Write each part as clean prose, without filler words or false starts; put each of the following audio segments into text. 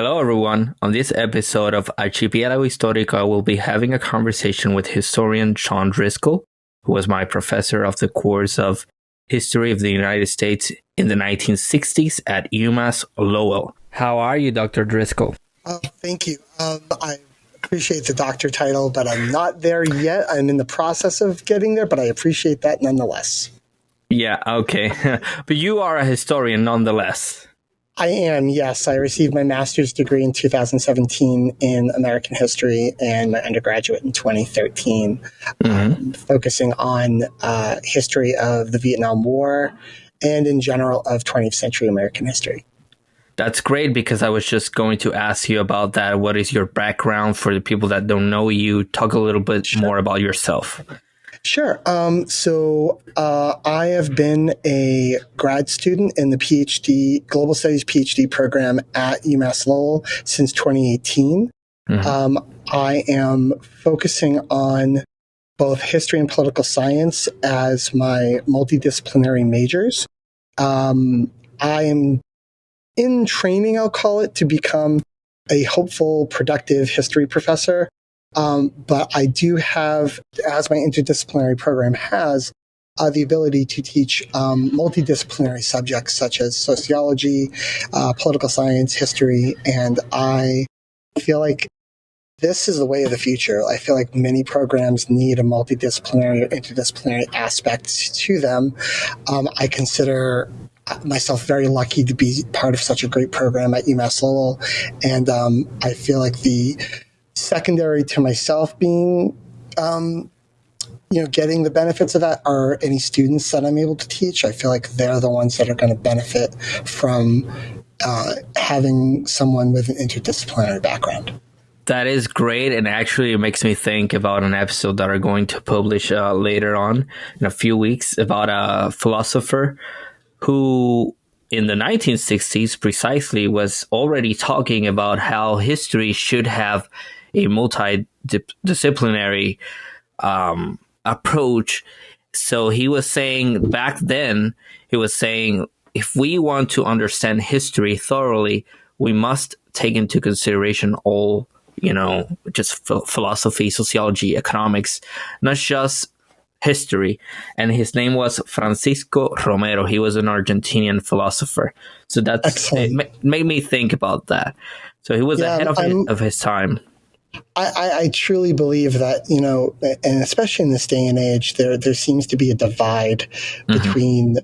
Hello, everyone. On this episode of Archipiélago Histórico, I will be having a conversation with historian Shawn Driscoll, who was my professor of the course of History of the United States in the 1960s at UMass Lowell. How are you, Dr. Driscoll? Thank you. I appreciate the doctor title, but I'm not there yet. I'm in the process of getting there, but I appreciate that nonetheless. Yeah, okay. But you are a historian nonetheless. I am, yes. I received my master's degree in 2017 in American history and my undergraduate in 2013, focusing on history of the Vietnam War and in general of 20th century American history. That's great, because I was just going to ask you about that. What is your background for the people that don't know you? Talk a little bit more about yourself. Sure. I have been a grad student in the PhD, Global Studies PhD program at UMass Lowell since 2018. I am focusing on both history and political science as my multidisciplinary majors. I am in training, I'll call it, to become a hopeful, productive history professor. But I do have, as my interdisciplinary program has, the ability to teach multidisciplinary subjects such as sociology, political science, history, and I feel like this is the way of the future. I feel like many programs need a multidisciplinary or interdisciplinary aspect to them. I consider myself very lucky to be part of such a great program at UMass Lowell, and I feel like the secondary to myself being, getting the benefits of that are any students that I'm able to teach. I feel like they're the ones that are going to benefit from having someone with an interdisciplinary background. That is great, and actually it makes me think about an episode that I'm going to publish later on in a few weeks about a philosopher who in the 1960s precisely was already talking about how history should have a multidisciplinary approach. So he was saying back then, if we want to understand history thoroughly, we must take into consideration all, just philosophy, sociology, economics, not just history. And his name was Francisco Romero. He was an Argentinian philosopher. So it made me think about that. So he was ahead of his time. I truly believe that, and especially in this day and age, there seems to be a divide between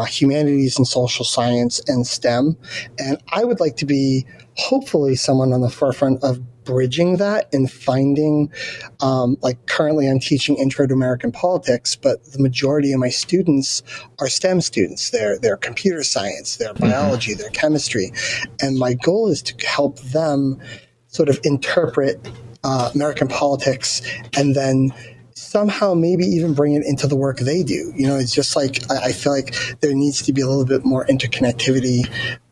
humanities and social science and STEM. And I would like to be, hopefully, someone on the forefront of bridging that and finding, currently I'm teaching Intro to American Politics, but the majority of my students are STEM students. They're computer science, they're biology, they're chemistry. And my goal is to help them sort of interpret American politics and then somehow maybe even bring it into the work they do. It's just like I feel like there needs to be a little bit more interconnectivity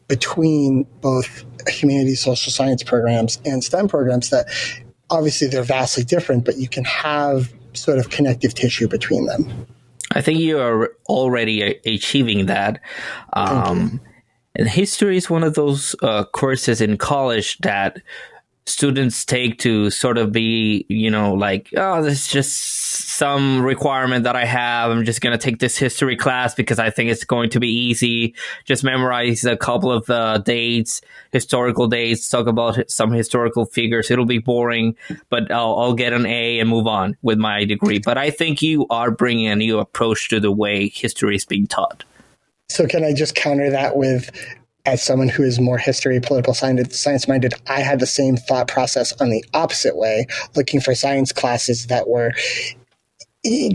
between both humanities, social science programs and STEM programs that obviously they're vastly different, but you can have sort of connective tissue between them. I think you are already achieving that. And history is one of those courses in college that students take to sort of be, this is just some requirement that I have. I'm just going to take this history class because I think it's going to be easy. Just memorize a couple of dates, historical dates, talk about some historical figures. It'll be boring, but I'll get an A and move on with my degree. But I think you are bringing a new approach to the way history is being taught. So can I just counter that with, as someone who is more history, political science-minded, I had the same thought process on the opposite way, looking for science classes that were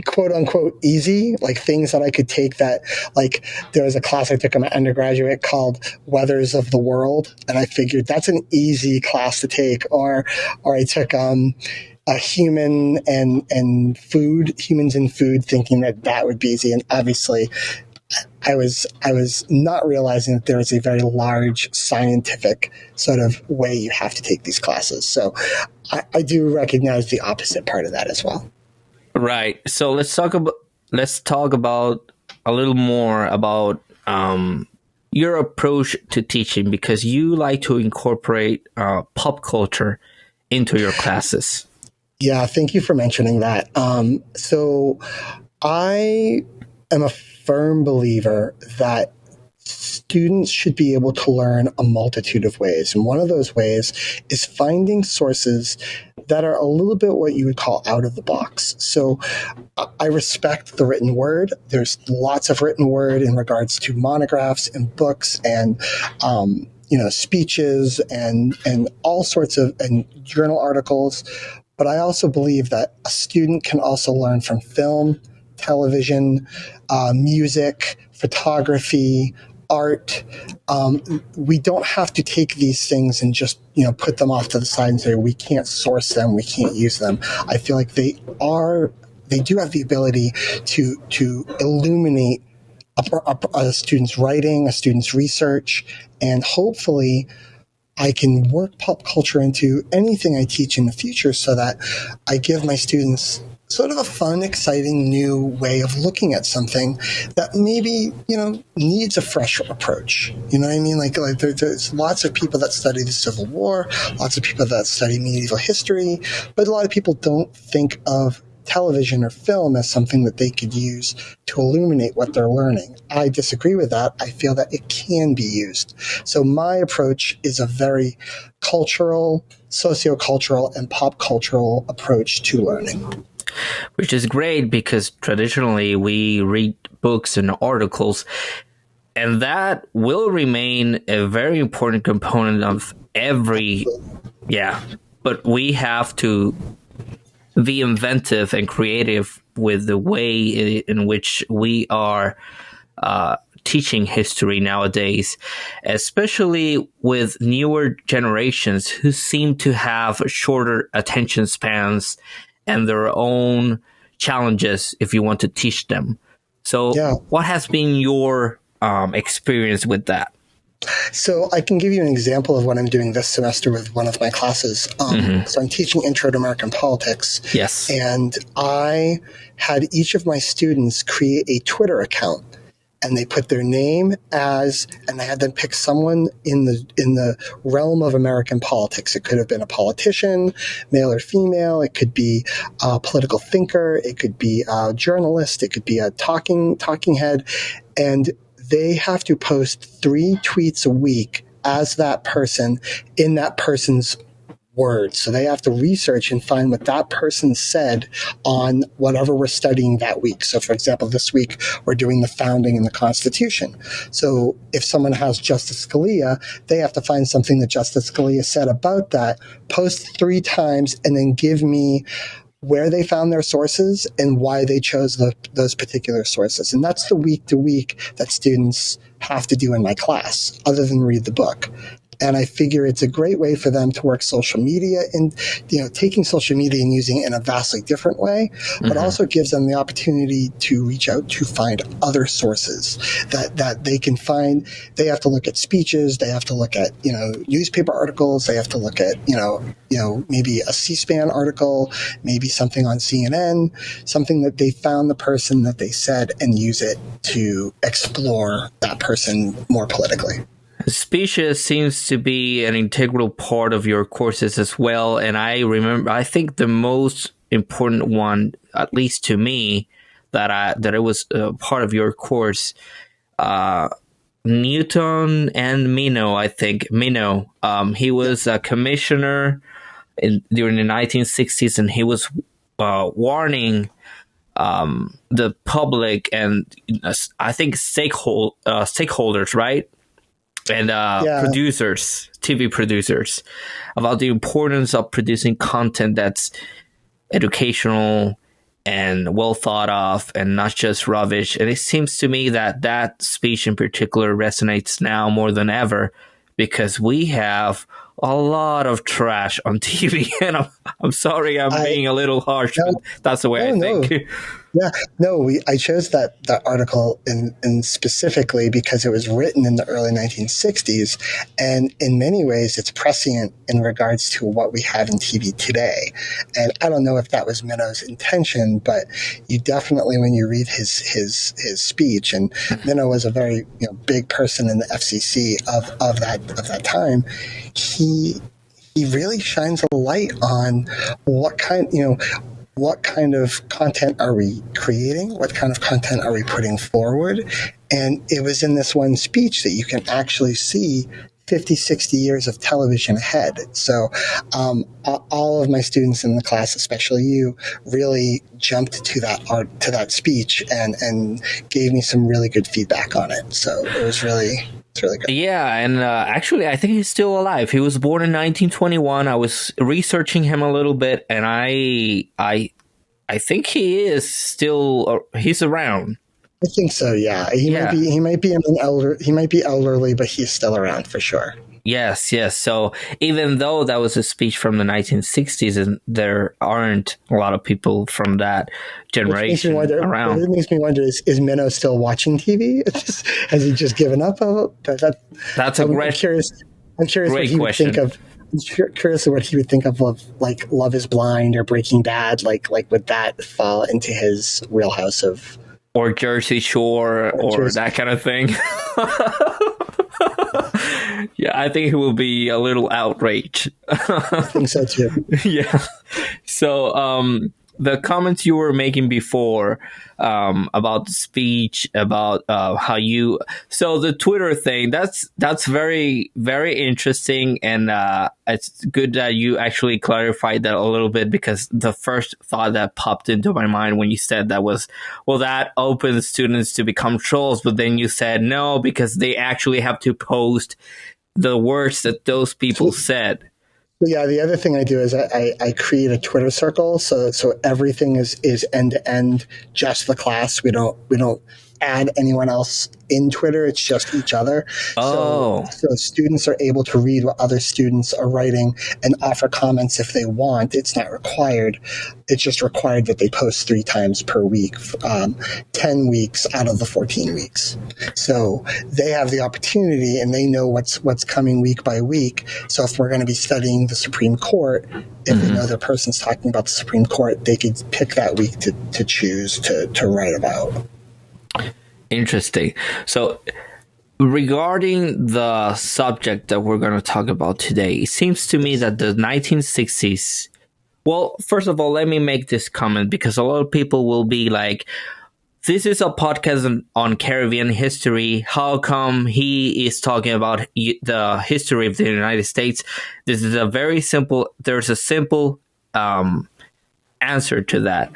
quote-unquote easy, like things that I could take that, like there was a class I took in my undergraduate called Weathers of the World, and I figured that's an easy class to take. Or I took a human and food, humans and food, thinking that would be easy. And obviously I was not realizing that there is a very large scientific sort of way you have to take these classes. So I do recognize the opposite part of that as well. Right. So let's talk about a little more about your approach to teaching, because you like to incorporate pop culture into your classes. Yeah, thank you for mentioning that. So I am a firm believer that students should be able to learn a multitude of ways. And one of those ways is finding sources that are a little bit what you would call out of the box. So I respect the written word. There's lots of written word in regards to monographs and books and speeches and all sorts of and journal articles. But I also believe that a student can also learn from film, television, music, photography, art. We don't have to take these things and just put them off to the side and say we can't source them, we can't use them. I feel like they do have the ability to illuminate a student's writing, a student's research, and hopefully I can work pop culture into anything I teach in the future so that I give my students sort of a fun, exciting new way of looking at something that maybe, needs a fresh approach. You know what I mean? Like there's lots of people that study the Civil War, lots of people that study medieval history, but a lot of people don't think of television or film as something that they could use to illuminate what they're learning. I disagree with that. I feel that it can be used. So my approach is a very cultural, sociocultural, and pop cultural approach to learning. Which is great because traditionally we read books and articles, and that will remain a very important component of every, but we have to be inventive and creative with the way in which we are teaching history nowadays, especially with newer generations who seem to have shorter attention spans and their own challenges if you want to teach them. So what has been your experience with that? So I can give you an example of what I'm doing this semester with one of my classes. So I'm teaching Intro to American Politics. Yes. And I had each of my students create a Twitter account. And they put their name and I had them pick someone in the realm of American politics. It could have been a politician, male or female. It could be a political thinker. It could be a journalist. It could be a talking head. And they have to post 3 tweets a week as that person in that person's words. So they have to research and find what that person said on whatever we're studying that week. So for example, this week we're doing the founding and the Constitution. So if someone has Justice Scalia, they have to find something that Justice Scalia said about that, post 3 times, and then give me where they found their sources and why they chose those particular sources. And that's the week to week that students have to do in my class, other than read the book. And I figure it's a great way for them to work social media and, taking social media and using it in a vastly different way, but also gives them the opportunity to reach out to find other sources that they can find. They have to look at speeches. They have to look at, newspaper articles. They have to look at, maybe a C-SPAN article, maybe something on CNN, something that they found the person that they said and use it to explore that person more politically. Speeches seems to be an integral part of your courses as well. And I think the most important one, at least to me, that it was part of your course, Newton and Minow, I think. Minow, he was a commissioner during the 1960s, and he was warning the public and I think stakeholders, right? And producers, TV producers, about the importance of producing content that's educational and well thought of and not just rubbish. And it seems to me that speech in particular resonates now more than ever because we have a lot of trash on TV. And I'm sorry I'm being a little harsh, but that's the way I think. Yeah, no, I chose that article in specifically because it was written in the early 1960s, and in many ways, it's prescient in regards to what we have in TV today. And I don't know if that was Minnow's intention, but you definitely, when you read his speech, and Minnow was a very big person in the FCC of that time, he really shines a light on what kind of content are we creating? What kind of content are we putting forward? And it was in this one speech that you can actually see 50, 60 years of television ahead. So all of my students in the class, especially you, really jumped to that speech and gave me some really good feedback on it. So it's really good. Yeah, and actually, I think he's still alive. He was born in 1921. I was researching him a little bit, and I think he is still he's around. I think so. Yeah, he might be elderly, but he's still around for sure. Yes. So even though that was a speech from the 1960s, and there aren't a lot of people from that generation around. It makes me wonder: is Minnow still watching TV? Has he just given up? That's a great. I'm curious what he would think of. I'm curious what he would think of like Love Is Blind or Breaking Bad. Like would that fall into his wheelhouse of, or Jersey Shore or that kind of thing? Yeah, I think he will be a little outraged. I think so too. Yeah. So the comments you were making before about the speech, about how you, so the Twitter thing, that's very, very interesting, and it's good that you actually clarified that a little bit, because the first thought that popped into my mind when you said that was, well, that opens students to become trolls, but then you said no, because they actually have to post the words that those people said. Yeah, the other thing I do is I create a Twitter circle, so everything is end to end, just the class. We don't add anyone else in Twitter. It's just each other. Oh. So students are able to read what other students are writing and offer comments if they want. It's not required. It's just required that they post 3 times per week, 10 weeks out of the 14 weeks. So they have the opportunity, and they know what's coming week by week. So if we're going to be studying the Supreme Court, if they know the person's talking about the Supreme Court, they could pick that week to choose to write about. Interesting. So regarding the subject that we're going to talk about today, it seems to me that the 1960s, well, first of all, let me make this comment, because a lot of people will be like, this is a podcast on Caribbean history. How come he is talking about the history of the United States? This is there's a simple answer to that.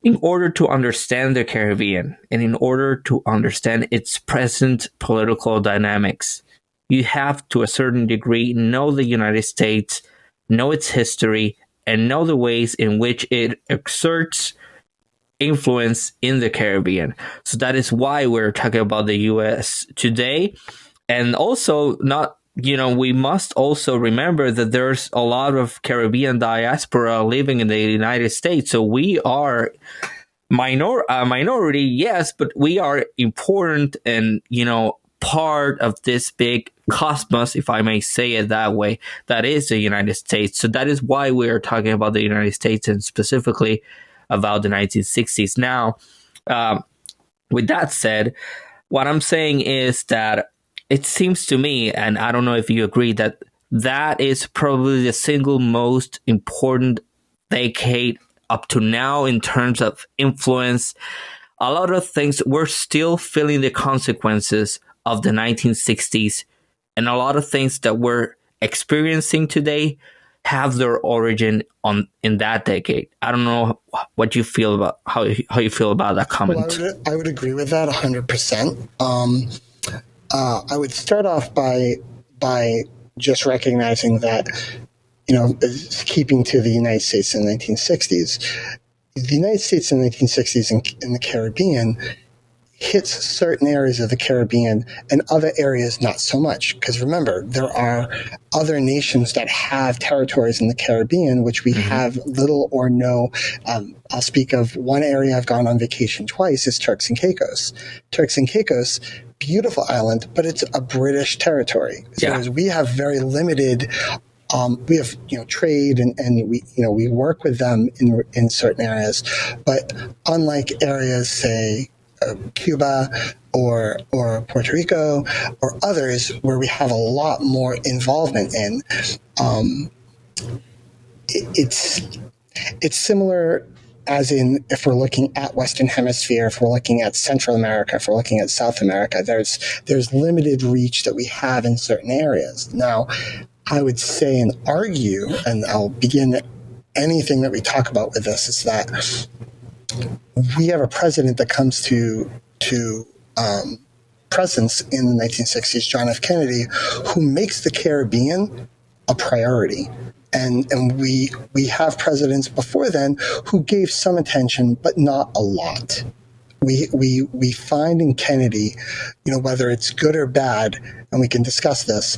In order to understand the Caribbean, and in order to understand its present political dynamics, you have, to a certain degree, know the United States, know its history, and know the ways in which it exerts influence in the Caribbean. So that is why we're talking about the U.S. today. And also, we must also remember that there's a lot of Caribbean diaspora living in the United States. So we are minority, yes, but we are important and, part of this big cosmos, if I may say it that way, that is the United States. So that is why we are talking about the United States, and specifically about the 1960s. Now, with that said, what I'm saying is that it seems to me, and I don't know if you agree, that is probably the single most important decade up to now in terms of influence. A lot of things, we're still feeling the consequences of the 1960s, and a lot of things that we're experiencing today have their origin in that decade. I don't know what you feel about how you feel about that comment. Well, I would agree with that 100%. I would start off by just recognizing that, keeping to the United States in the 1960s, the United States in the 1960s in the Caribbean, hits certain areas of the Caribbean and other areas not so much. Because remember, there are other nations that have territories in the Caribbean, which we have little or no. I'll speak of one area I've gone on vacation twice is Turks and Caicos. Turks and Caicos, beautiful island, but it's a British territory. So as we have very limited we have trade and we work with them in certain areas, but unlike areas say Cuba or Puerto Rico or others where we have a lot more involvement in, it's similar. As in, if we're looking at Western Hemisphere, if we're looking at Central America, if we're looking at South America, there's limited reach that we have in certain areas. Now, I would say and argue, and I'll begin anything that we talk about with this, is that we have a president that comes to presence in the 1960s, John F. Kennedy, who makes the Caribbean a priority. And we have presidents before then who gave some attention, but not a lot. We find in Kennedy, whether it's good or bad, and we can discuss this,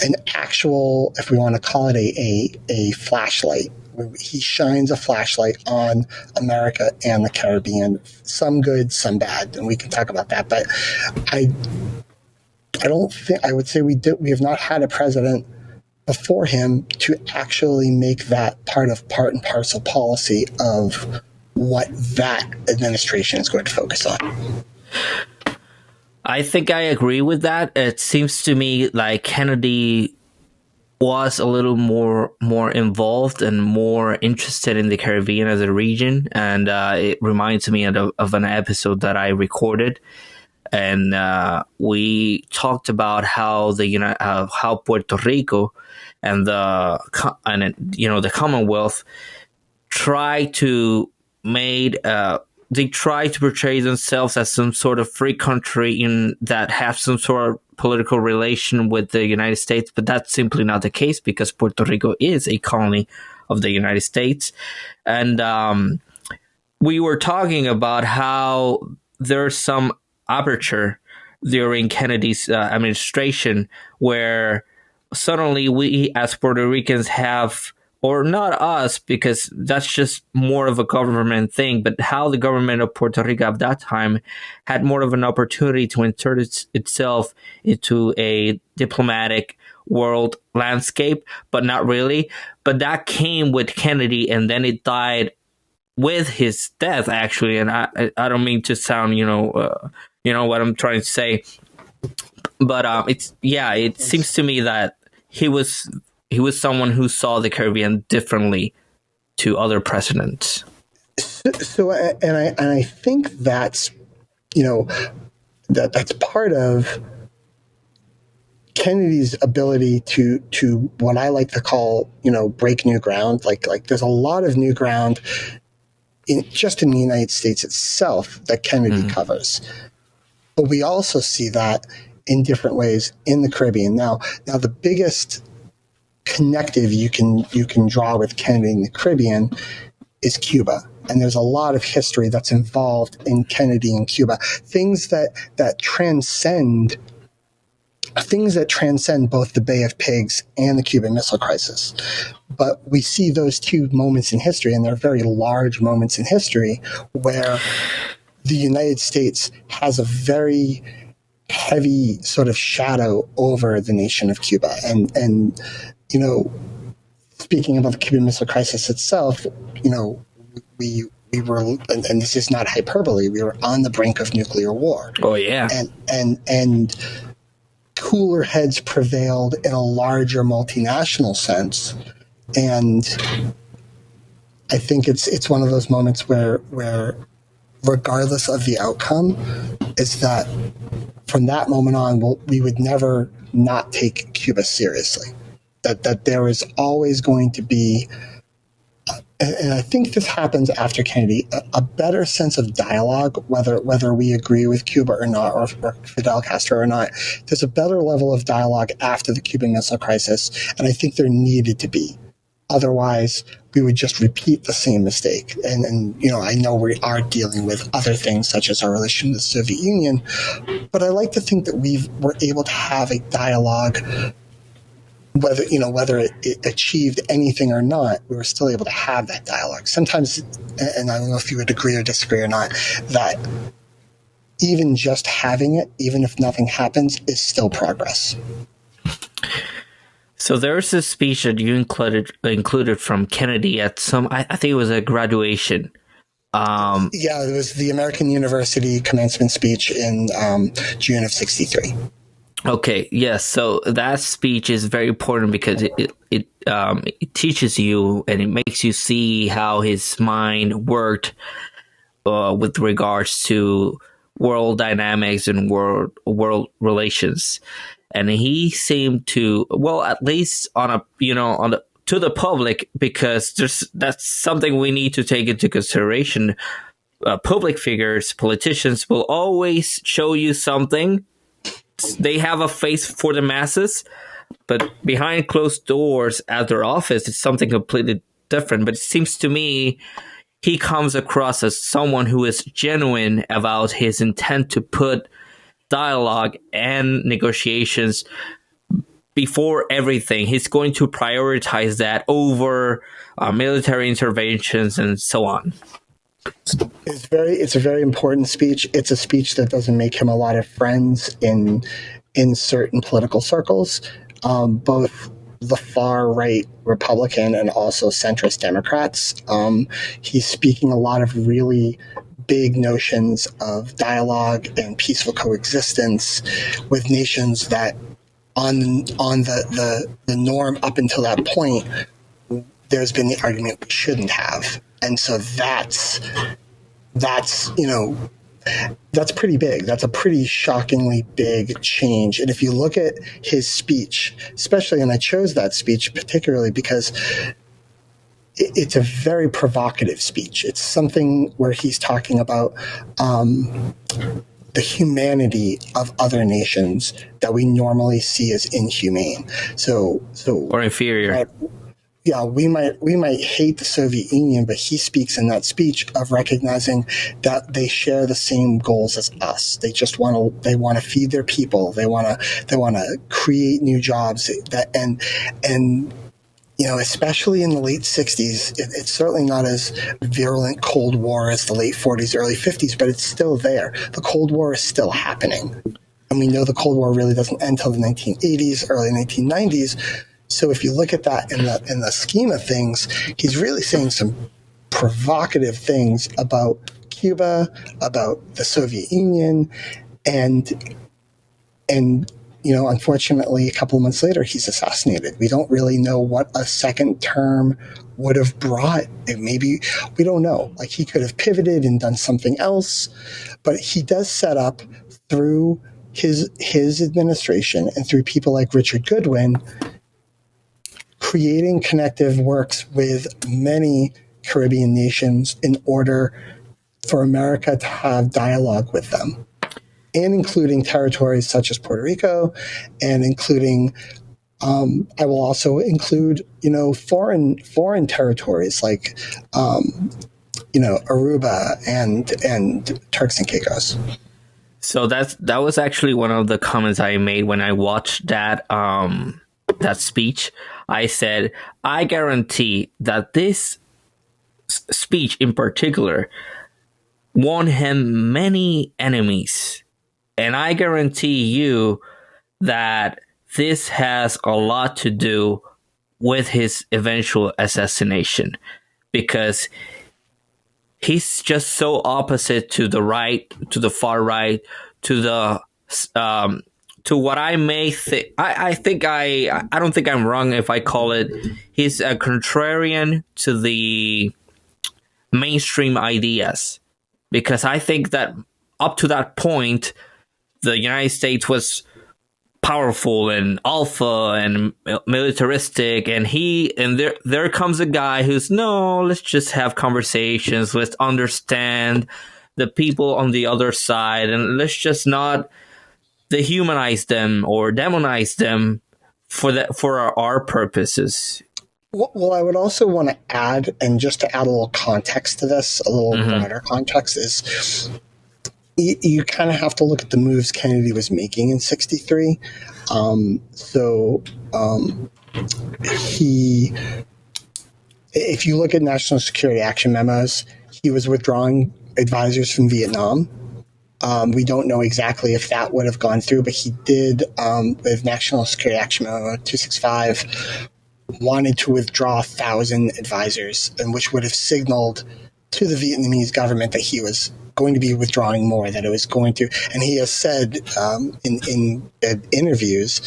an actual, if we want to call it a flashlight. He shines a flashlight on America and the Caribbean, some good, some bad, and we can talk about that. But I don't think, I would say we have not had a president before him to actually make that part and parcel policy of what that administration is going to focus on. I think I agree with that. It seems to me like Kennedy was a little more involved and more interested in the Caribbean as a region, and it reminds me of an episode that I recorded, and we talked about how how Puerto Rico and the Commonwealth try to portray themselves as some sort of free country that have some sort of political relation with the United States, but that's simply not the case because Puerto Rico is a colony of the United States. And we were talking about how there's some aperture during Kennedy's administration where suddenly we as Puerto Ricans have, or not us, because that's just more of a government thing, but how the government of Puerto Rico at that time had more of an opportunity to insert itself into a diplomatic world landscape, but not really. But that came with Kennedy, and then it died with his death, actually. And I don't mean to sound, what I'm trying to say, but it seems to me that he was someone who saw the Caribbean differently to other presidents. So, and I think that's, that's part of Kennedy's ability to what I like to call, break new ground. Like there's a lot of new ground just in the United States itself that Kennedy covers. But we also see that in different ways in the Caribbean. Now the biggest connective you can draw with Kennedy in the Caribbean is Cuba. And there's a lot of history that's involved in Kennedy and Cuba. Things that transcend both the Bay of Pigs and the Cuban Missile Crisis. But we see those two moments in history, and they're very large moments in history, where the United States has a very heavy sort of shadow over the nation of Cuba. And speaking about the Cuban Missile Crisis itself, we were, and this is not hyperbole, we were on the brink of nuclear war. Oh yeah. And cooler heads prevailed in a larger multinational sense. And I think it's one of those moments where regardless of the outcome, is that from that moment on, we would never not take Cuba seriously. That there is always going to be, and I think this happens after Kennedy, a better sense of dialogue, whether we agree with Cuba or not, or Fidel Castro or not. There's a better level of dialogue after the Cuban Missile Crisis, and I think there needed to be. Otherwise, we would just repeat the same mistake. And I know we are dealing with other things such as our relation to the Soviet Union, but I like to think that we're able to have a dialogue, whether it achieved anything or not, we were still able to have that dialogue. Sometimes, and I don't know if you would agree or disagree or not, that even just having it, even if nothing happens, is still progress. So there's this speech that you included from Kennedy at I think it was a graduation. Yeah, it was the American University commencement speech in June of '63. Okay, yes. So that speech is very important because it teaches you and it makes you see how his mind worked with regards to world dynamics and world relations. And he seemed to, well, at least to the public, because that's something we need to take into consideration. Public figures, politicians will always show you something. They have a face for the masses, but behind closed doors at their office, it's something completely different. But it seems to me he comes across as someone who is genuine about his intent to put dialogue and negotiations before everything. He's going to prioritize that over military interventions and so on. It's a very important speech. It's a speech that doesn't make him a lot of friends in certain political circles, both the far right Republican and also centrist Democrats. He's speaking a lot of really big notions of dialogue and peaceful coexistence with nations that on the norm up until that point, there's been the argument we shouldn't have. And so that's pretty big. That's a pretty shockingly big change. And if you look at his speech, especially, and I chose that speech particularly because it's a very provocative speech. It's something where he's talking about the humanity of other nations that we normally see as inhumane. Or inferior. Yeah, we might hate the Soviet Union, but he speaks in that speech of recognizing that they share the same goals as us. They just want to feed their people. They want to create new jobs. And especially in the late 60s, it's certainly not as virulent Cold War as the late 40s, early 50s, but it's still there. The Cold War is still happening. And we know the Cold War really doesn't end until the 1980s, early 1990s. So if you look at that in the scheme of things, he's really saying some provocative things about Cuba, about the Soviet Union, and unfortunately, a couple of months later, he's assassinated. We don't really know what a second term would have brought. We don't know. Like, he could have pivoted and done something else, but he does set up through his administration and through people like Richard Goodwin, creating connective works with many Caribbean nations in order for America to have dialogue with them, and including territories such as Puerto Rico, and including, I will also include, foreign territories like, Aruba and Turks and Caicos. So that was actually one of the comments I made when I watched that speech. I said, I guarantee that this speech in particular won him many enemies. And I guarantee you that this has a lot to do with his eventual assassination, because he's just so opposite to the right, to the far right, to the to what I may think. I don't think I'm wrong if I call it he's a contrarian to the mainstream ideas, because I think that up to that point, the United States was powerful and alpha and militaristic, and there comes a guy who's, no, let's just have conversations, let's understand the people on the other side, and let's just not dehumanize them or demonize them for our purposes. Well, I would also want to add, and just to add a little context to this, a little Mm-hmm. broader context, is you kind of have to look at the moves Kennedy was making in '63. He, if you look at national security action memos, he was withdrawing advisors from Vietnam. We don't know exactly if that would have gone through, but he did, with National Security Action Memo 265, wanted to withdraw 1,000 advisors, and which would have signaled to the Vietnamese government that he was going to be withdrawing more, that it was going to. And he has said in interviews,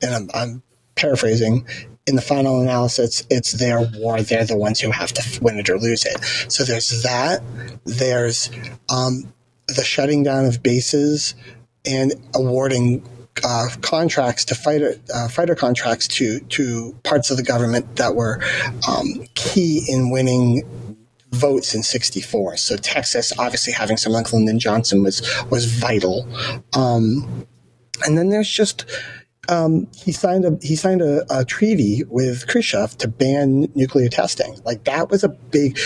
and I'm paraphrasing, in the final analysis, it's their war. They're the ones who have to win it or lose it. So there's that. There's the shutting down of bases and awarding contracts to fighter contracts to parts of the government that were key in winning votes in '64. So Texas, obviously having someone like Lyndon Johnson was vital. And then there's just he signed a treaty with Khrushchev to ban nuclear testing. Like, that was a big.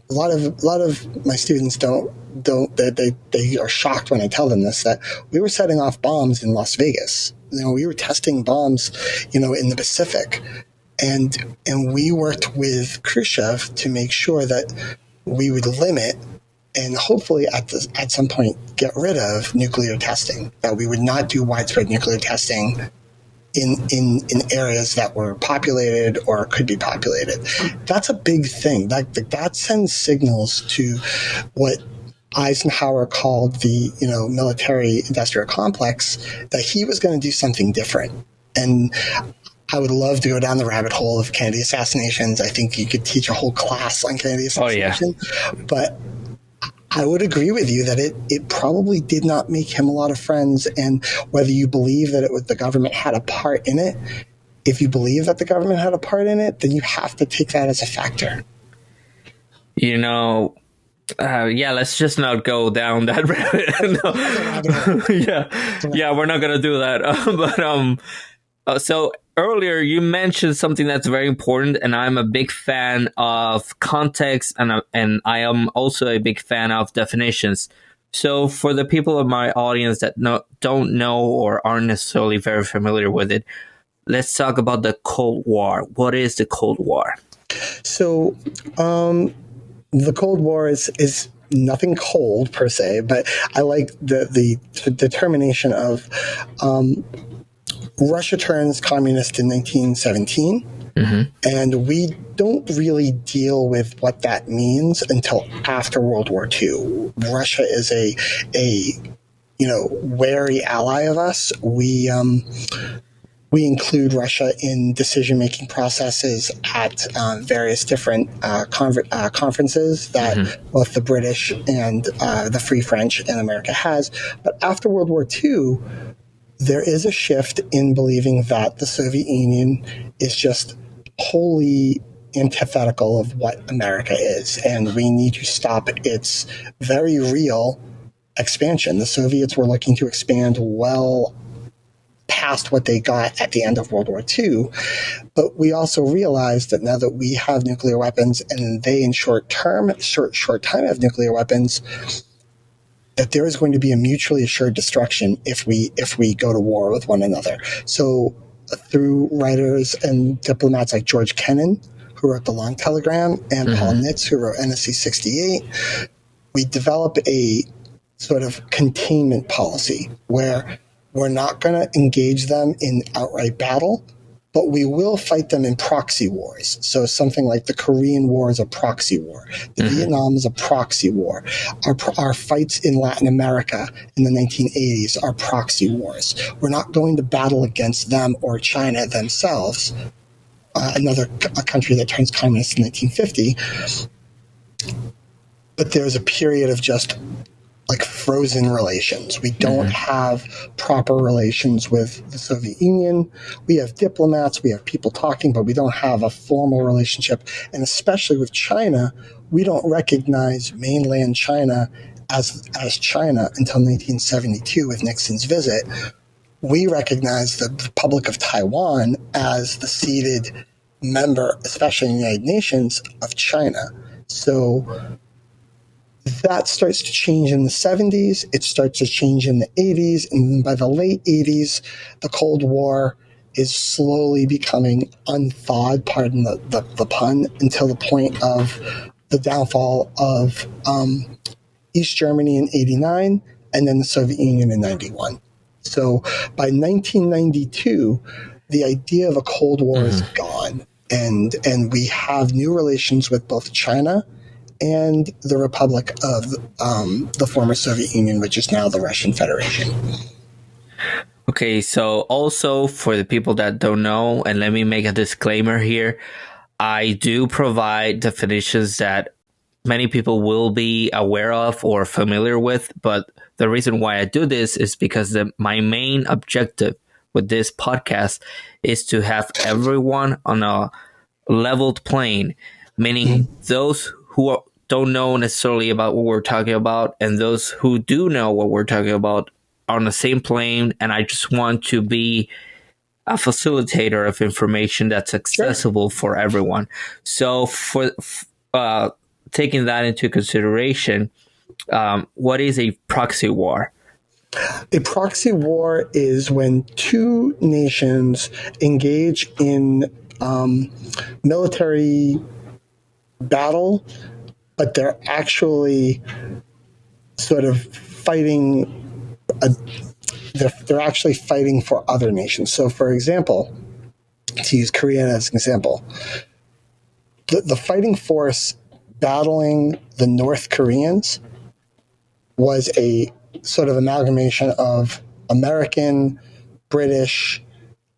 A lot of my students they are shocked when I tell them this, that we were setting off bombs in Las Vegas. We were testing bombs, in the Pacific, and we worked with Khrushchev to make sure that we would limit and hopefully at some point get rid of nuclear testing, that we would not do widespread nuclear testing in areas that were populated or could be populated. That's a big thing. That sends signals to what Eisenhower called the military industrial complex, that he was going to do something different. And I would love to go down the rabbit hole of Kennedy assassinations. I think you could teach a whole class on Kennedy assassination. Oh, yeah. But I would agree with you that it probably did not make him a lot of friends. And whether you believe that the government had a part in it, if you believe that the government had a part in it, then you have to take that as a factor. Let's just not go down that rabbit. Yeah, we're not gonna do that. So earlier you mentioned something that's very important, and I'm a big fan of context, and I am also a big fan of definitions. So for the people of my audience that don't know or aren't necessarily very familiar with it, let's talk about the Cold War. What is the Cold War? So, the Cold War is nothing cold per se, but I like the determination of Russia turns communist in 1917, and we don't really deal with what that means until after World War II. Russia is a wary ally of us. We include Russia in decision-making processes at various different conferences that both the British and the Free French and America has. But after World War II, there is a shift in believing that the Soviet Union is just wholly antithetical of what America is, and we need to stop its very real expansion. The Soviets were looking to expand well past what they got at the end of World War II. But we also realized that now that we have nuclear weapons, and they in short time have nuclear weapons, that there is going to be a mutually assured destruction if we go to war with one another. So through writers and diplomats like George Kennan, who wrote The Long Telegram, and Paul Nitz, who wrote NSC 68, we develop a sort of containment policy where we're not going to engage them in outright battle, but we will fight them in proxy wars. So something like the Korean War is a proxy war. The Vietnam is a proxy war. Our fights in Latin America in the 1980s are proxy wars. We're not going to battle against them or China themselves, a country that turns communist in 1950. But there's a period of just like frozen relations. We don't have proper relations with the Soviet Union. We have diplomats, we have people talking, but we don't have a formal relationship. And especially with China, we don't recognize mainland China as China until 1972 with Nixon's visit. We recognize the Republic of Taiwan as the ceded member, especially in the United Nations, of China. So that starts to change in the 70s. It starts to change in the 80s. And then by the late 80s, the Cold War is slowly becoming unthawed, pardon the pun, until the point of the downfall of East Germany in 89 and then the Soviet Union in 91. So by 1992, the idea of a Cold War is gone. And we have new relations with both China and the Republic of the former Soviet Union, which is now the Russian Federation. Okay, so also for the people that don't know, and let me make a disclaimer here, I do provide definitions that many people will be aware of or familiar with, but the reason why I do this is because my main objective with this podcast is to have everyone on a leveled plane, meaning those who don't know necessarily about what we're talking about and those who do know what we're talking about are on the same plane. And I just want to be a facilitator of information that's accessible for everyone. So for taking that into consideration, what is a proxy war? A proxy war is when two nations engage in military battle, but they're actually sort of fighting. They're actually fighting for other nations. So, for example, to use Korea as an example, the fighting force battling the North Koreans was a sort of amalgamation of American, British,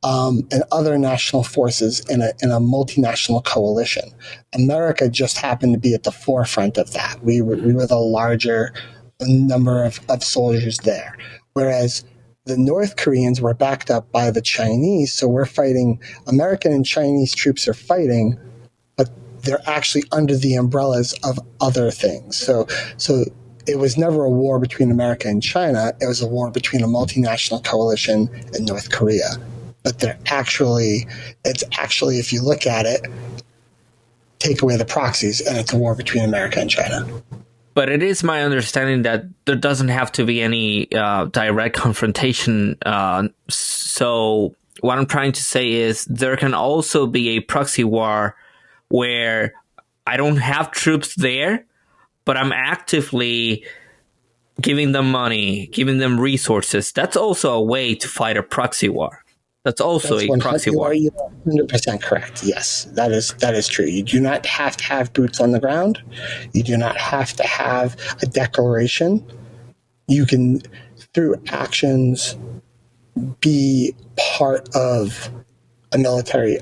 and other national forces in a multinational coalition. America just happened to be at the forefront of that. We were the larger number of soldiers there, whereas the North Koreans were backed up by the Chinese. So we're fighting. American and Chinese troops are fighting, but they're actually under the umbrellas of other things. So it was never a war between America and China. It was a war between a multinational coalition and North Korea. But it's actually, if you look at it, take away the proxies, and it's a war between America and China. But it is my understanding that there doesn't have to be any direct confrontation. So what I'm trying to say is there can also be a proxy war where I don't have troops there, but I'm actively giving them money, giving them resources. That's also a way to fight a proxy war. That's also a proxy war. You're 100% correct. Yes, that is true. You do not have to have boots on the ground. You do not have to have a declaration. You can, through actions, be part of a military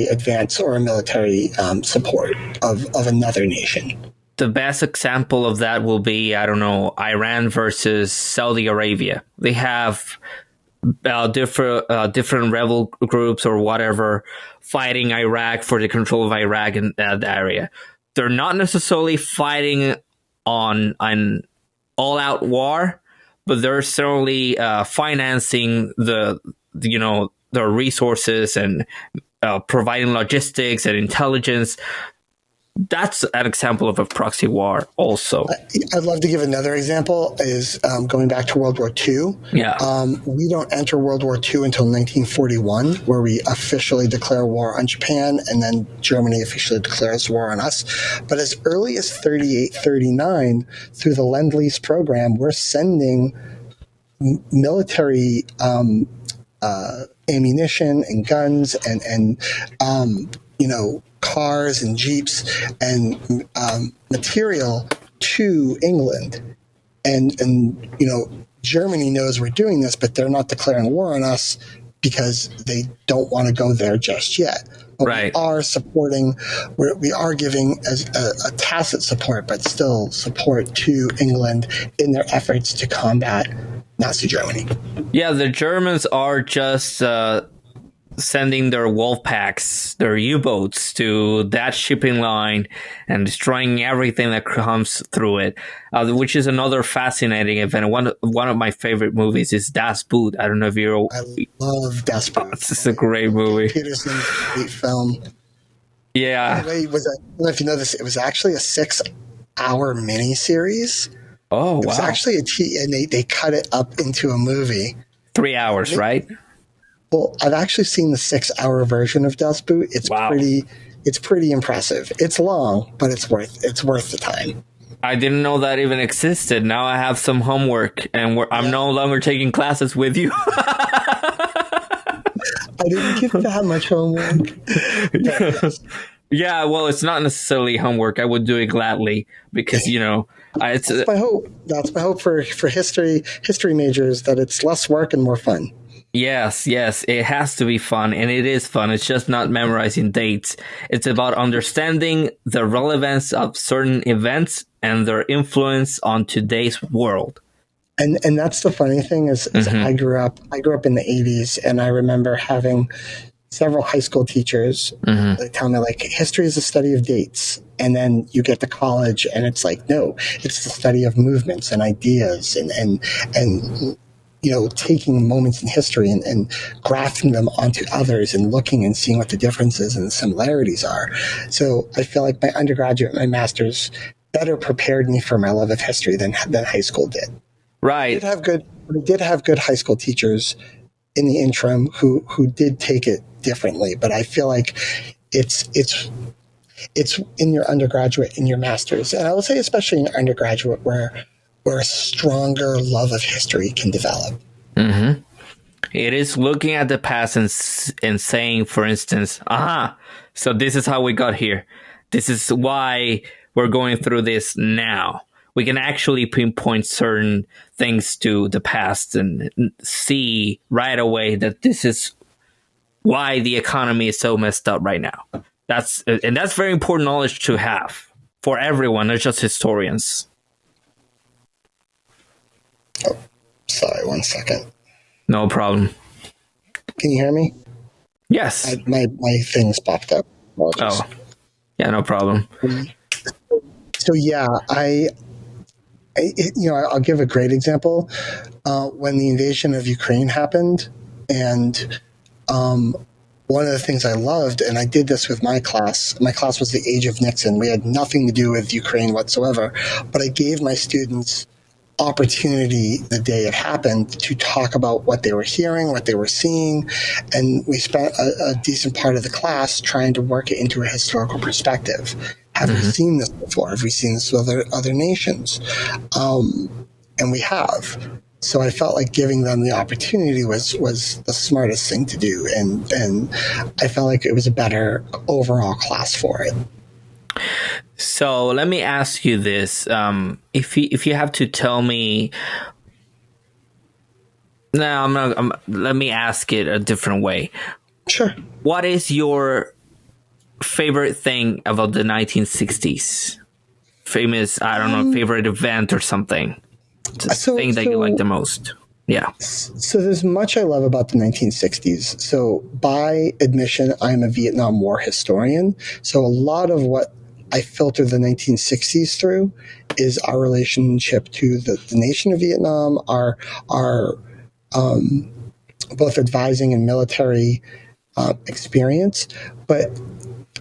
advance or a military support of another nation. The best example of that will be, I don't know, Iran versus Saudi Arabia. They have different rebel groups or whatever fighting Iraq for the control of Iraq in that area. They're not necessarily fighting on an all-out war, but they're certainly financing the resources and providing logistics and intelligence. That's an example of a proxy war also. I'd love to give another example is going back to World War II. Yeah. We don't enter World War II until 1941, where we officially declare war on Japan, and then Germany officially declares war on us. But as early as 38, 39, through the Lend-Lease program, we're sending military ammunition and guns and cars and jeeps and material to England. And Germany knows we're doing this, but they're not declaring war on us because they don't want to go there just yet. But right. We are supporting, we are giving as a tacit support, but still support to England in their efforts to combat Nazi Germany. Yeah, the Germans are just sending their wolf packs, their U-boats to that shipping line and destroying everything that comes through it, which is another fascinating event. One of my favorite movies is Das Boot. I don't know if you're... I love Das Boot. This is a great movie. Peterson's great film. By Yeah. the way, I don't know if you know this, it was actually a 6-hour miniseries. Oh, It was wow. actually and they cut it up into a movie. 3 hours, right? Well, I've actually seen the 6-hour version of Death Boot. Wow. It's pretty impressive. It's long, but it's worth the time. I didn't know that even existed. Now I have some homework, and I'm Yeah, no longer taking classes with you. I didn't give that much homework, but yes. Yeah, well, it's not necessarily homework. I would do it gladly because it's That's my hope. That's my hope for history majors, that it's less work and more fun. yes, yes. It has to be fun, and it is fun. It's just not memorizing dates. It's about understanding the relevance of certain events and their influence on today's world. And that's the funny thing is Hmm. I grew up in the 80s, and I remember having several high school teachers Hmm. tell me, like, history is the study of dates. And then you get to college and it's like, no, it's the study of movements and ideas and taking moments in history and grafting them onto others and looking and seeing what the differences and the similarities are. So I feel like my undergraduate, my master's better prepared me for my love of history than high school did. Right. We did have good high school teachers in the interim who did take it differently, but I feel like it's in your undergraduate, in your master's, and I would say especially in your undergraduate where a stronger love of history can develop. Hmm. It is looking at the past and saying, for instance, aha, so this is how we got here. This is why we're going through this now. We can actually pinpoint certain things to the past and see right away that this is why the economy is so messed up right now. That's very important knowledge to have for everyone, not just historians. Oh, sorry, 1 second. No problem. Can you hear me? Yes. My things popped up. Apologies. Oh, yeah, no problem. So yeah, I'll give a great example. When the invasion of Ukraine happened, and one of the things I loved, and I did this with my class was the Age of Nixon. We had nothing to do with Ukraine whatsoever, but I gave my students opportunity the day it happened to talk about what they were hearing, what they were seeing, and we spent a decent part of the class trying to work it into a historical perspective. Have we Hmm. seen this before? Have we seen this with other nations? And we have. So I felt like giving them the opportunity was the smartest thing to do, and I felt like it was a better overall class for it. So let me ask you this: if you have to tell me, no, I'm not. Let me ask it a different way. Sure. What is your favorite thing about the 1960s? Famous, I don't know, favorite event or something. The So thing that you like so the most. Yeah. So there's much I love about the 1960s. So by admission, I'm a Vietnam War historian. So a lot of what I filter the 1960s through is our relationship to the nation of Vietnam, our both advising and military experience. But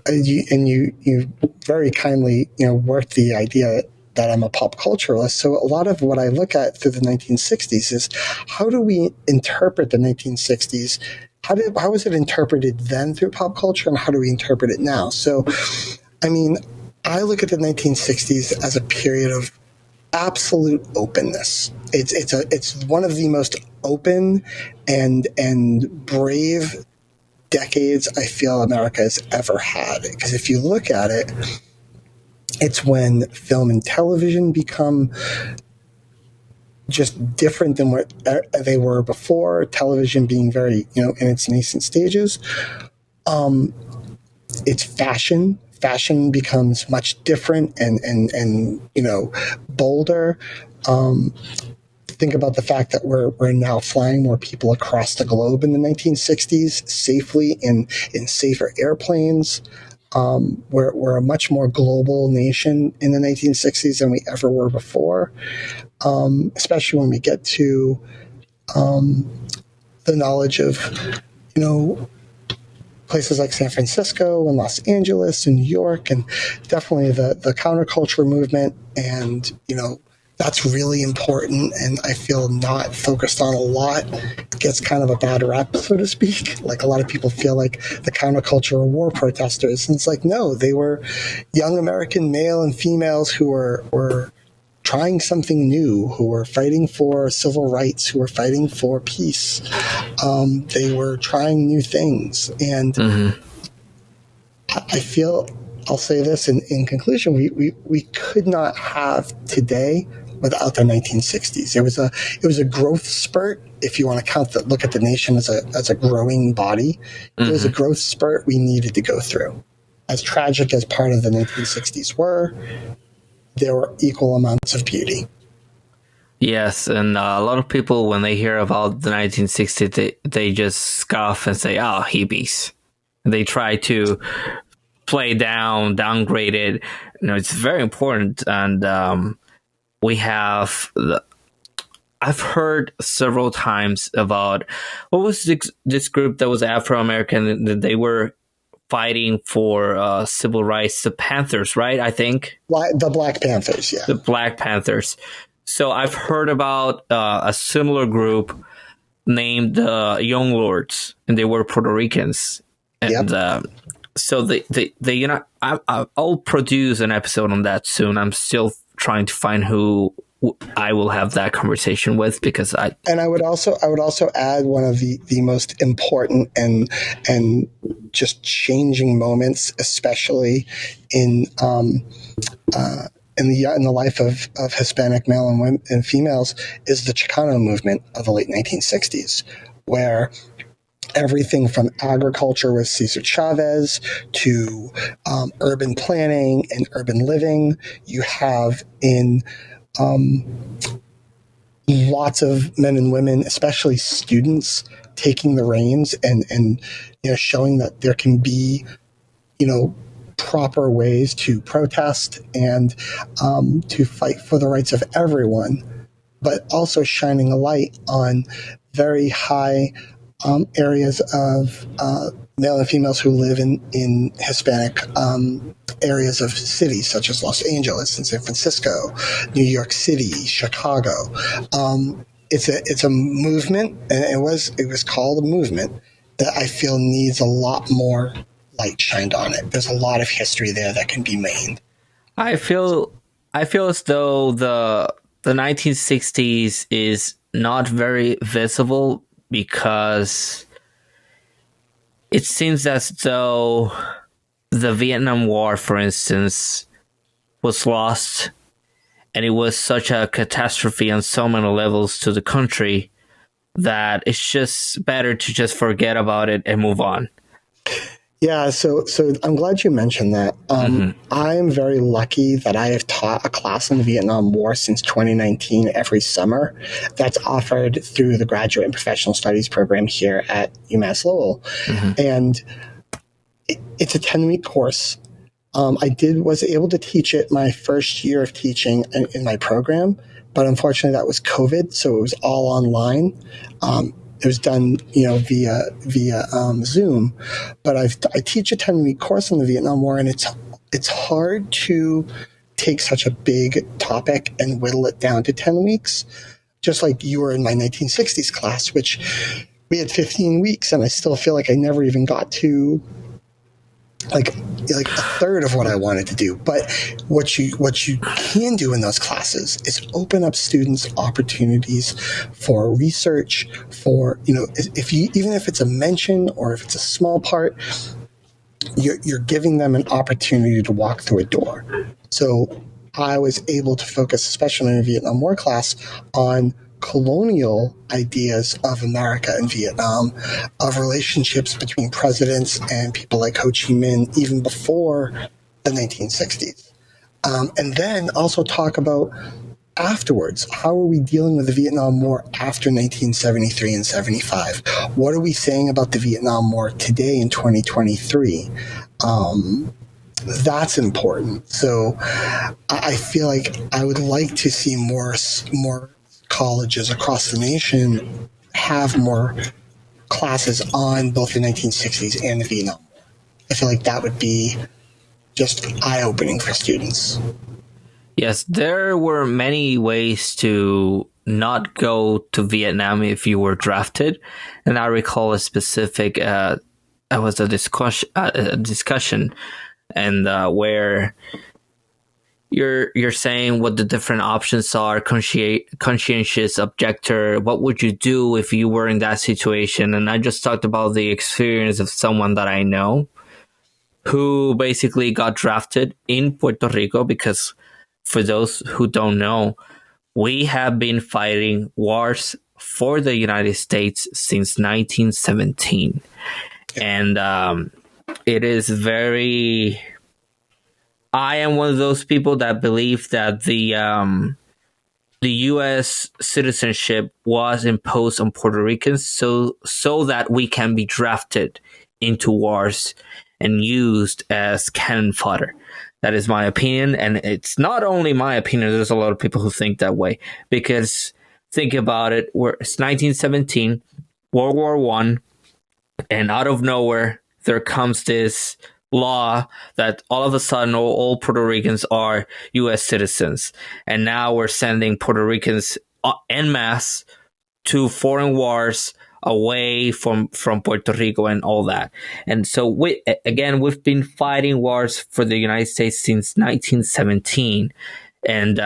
you very kindly worked the idea that I'm a pop culturalist. So a lot of what I look at through the 1960s is how do we interpret the 1960s? How was it interpreted then through pop culture, and how do we interpret it now? So, I mean, I look at the 1960s as a period of absolute openness. It's one of the most open and brave decades I feel America has ever had. Because if you look at it, it's when film and television become just different than what they were before. Television being very, in its nascent stages. It's fashion. Fashion becomes much different and bolder. Think about the fact that we're now flying more people across the globe in the 1960s safely in safer airplanes. We're a much more global nation in the 1960s than we ever were before, especially when we get to the knowledge of, you know, places like San Francisco and Los Angeles and New York, and definitely the counterculture movement. And, that's really important, and I feel not focused on a lot. It gets kind of a bad rap, so to speak. Like, a lot of people feel like the counterculture are war protesters, and it's like, no, they were young American male and females who were trying something new, who were fighting for civil rights, who were fighting for peace. They were trying new things, and I feel, I'll say this in conclusion, we could not have today without the 1960s. It was a growth spurt. If you want to look at the nation as a growing body, it was a growth spurt we needed to go through. As tragic as part of the 1960s were, there were equal amounts of beauty. Yes, and a lot of people, when they hear about the 1960s, they just scoff and say, "Oh, hippies." They try to downgrade it. It's very important, and I've heard several times about what was this group that was Afro-American, that they were fighting for civil rights, the Panthers, right? I think the Black Panthers, yeah, the Black Panthers. So I've heard about a similar group named Young Lords, and they were Puerto Ricans, and so I'll produce an episode on that soon. I'm still trying to find who I will have that conversation with, because I would also add one of the most important and just changing moments, especially in the life of Hispanic male and females, is the Chicano movement of the late 1960s, where everything from agriculture with Cesar Chavez to urban planning and urban living, you have in lots of men and women, especially students, taking the reins and showing that there can be proper ways to protest and to fight for the rights of everyone, but also shining a light on very high areas of male and females who live in Hispanic areas of cities such as Los Angeles and San Francisco, New York City, Chicago. It's a movement, and it was called a movement that I feel needs a lot more light shined on it. There's a lot of history there that can be made. I feel as though the 1960s is not very visible, because it seems as though the Vietnam War, for instance, was lost, and it was such a catastrophe on so many levels to the country that it's just better to just forget about it and move on. Yeah, so I'm glad you mentioned that. I am very lucky that I have taught a class on the Vietnam War since 2019 every summer. That's offered through the Graduate and Professional Studies program here at UMass Lowell. And it's a 10-week course. I was able to teach it my first year of teaching in my program, but unfortunately that was COVID, so it was all online. It was done, via Zoom. But I teach a 10-week course on the Vietnam War, and it's hard to take such a big topic and whittle it down to 10 weeks. Just like you were in my 1960s class, which we had 15 weeks, and I still feel like I never even got to like a third of what I wanted to do. But what you can do in those classes is open up students opportunities for research, for even if it's a mention or if it's a small part, you're giving them an opportunity to walk through a door. So I was able to focus, especially in the Vietnam War class, on colonial ideas of America and Vietnam, of relationships between presidents and people like Ho Chi Minh even before the 1960s. And then also talk about afterwards, how are we dealing with the Vietnam War after 1973 and 75? What are we saying about the Vietnam War today in 2023? That's important. So I feel like I would like to see more colleges across the nation have more classes on both the 1960s and the Vietnam War. I feel like that would be just eye-opening for students. Yes, there were many ways to not go to Vietnam if you were drafted, and I recall a specific. Was a discussion, and where you're saying what the different options are. Conscientious objector. What would you do if you were in that situation? And I just talked about the experience of someone that I know who basically got drafted in Puerto Rico because, for those who don't know, we have been fighting wars for the United States since 1917. And it is very... I am one of those people that believe that the U.S. citizenship was imposed on Puerto Ricans so that we can be drafted into wars and used as cannon fodder. That is my opinion, and it's not only my opinion. There's a lot of people who think that way, because think about it. It's 1917, World War I, and out of nowhere, there comes this law that all of a sudden all Puerto Ricans are U.S. citizens. And now we're sending Puerto Ricans en masse to foreign wars away from Puerto Rico and all that. And so, we've been fighting wars for the United States since 1917. And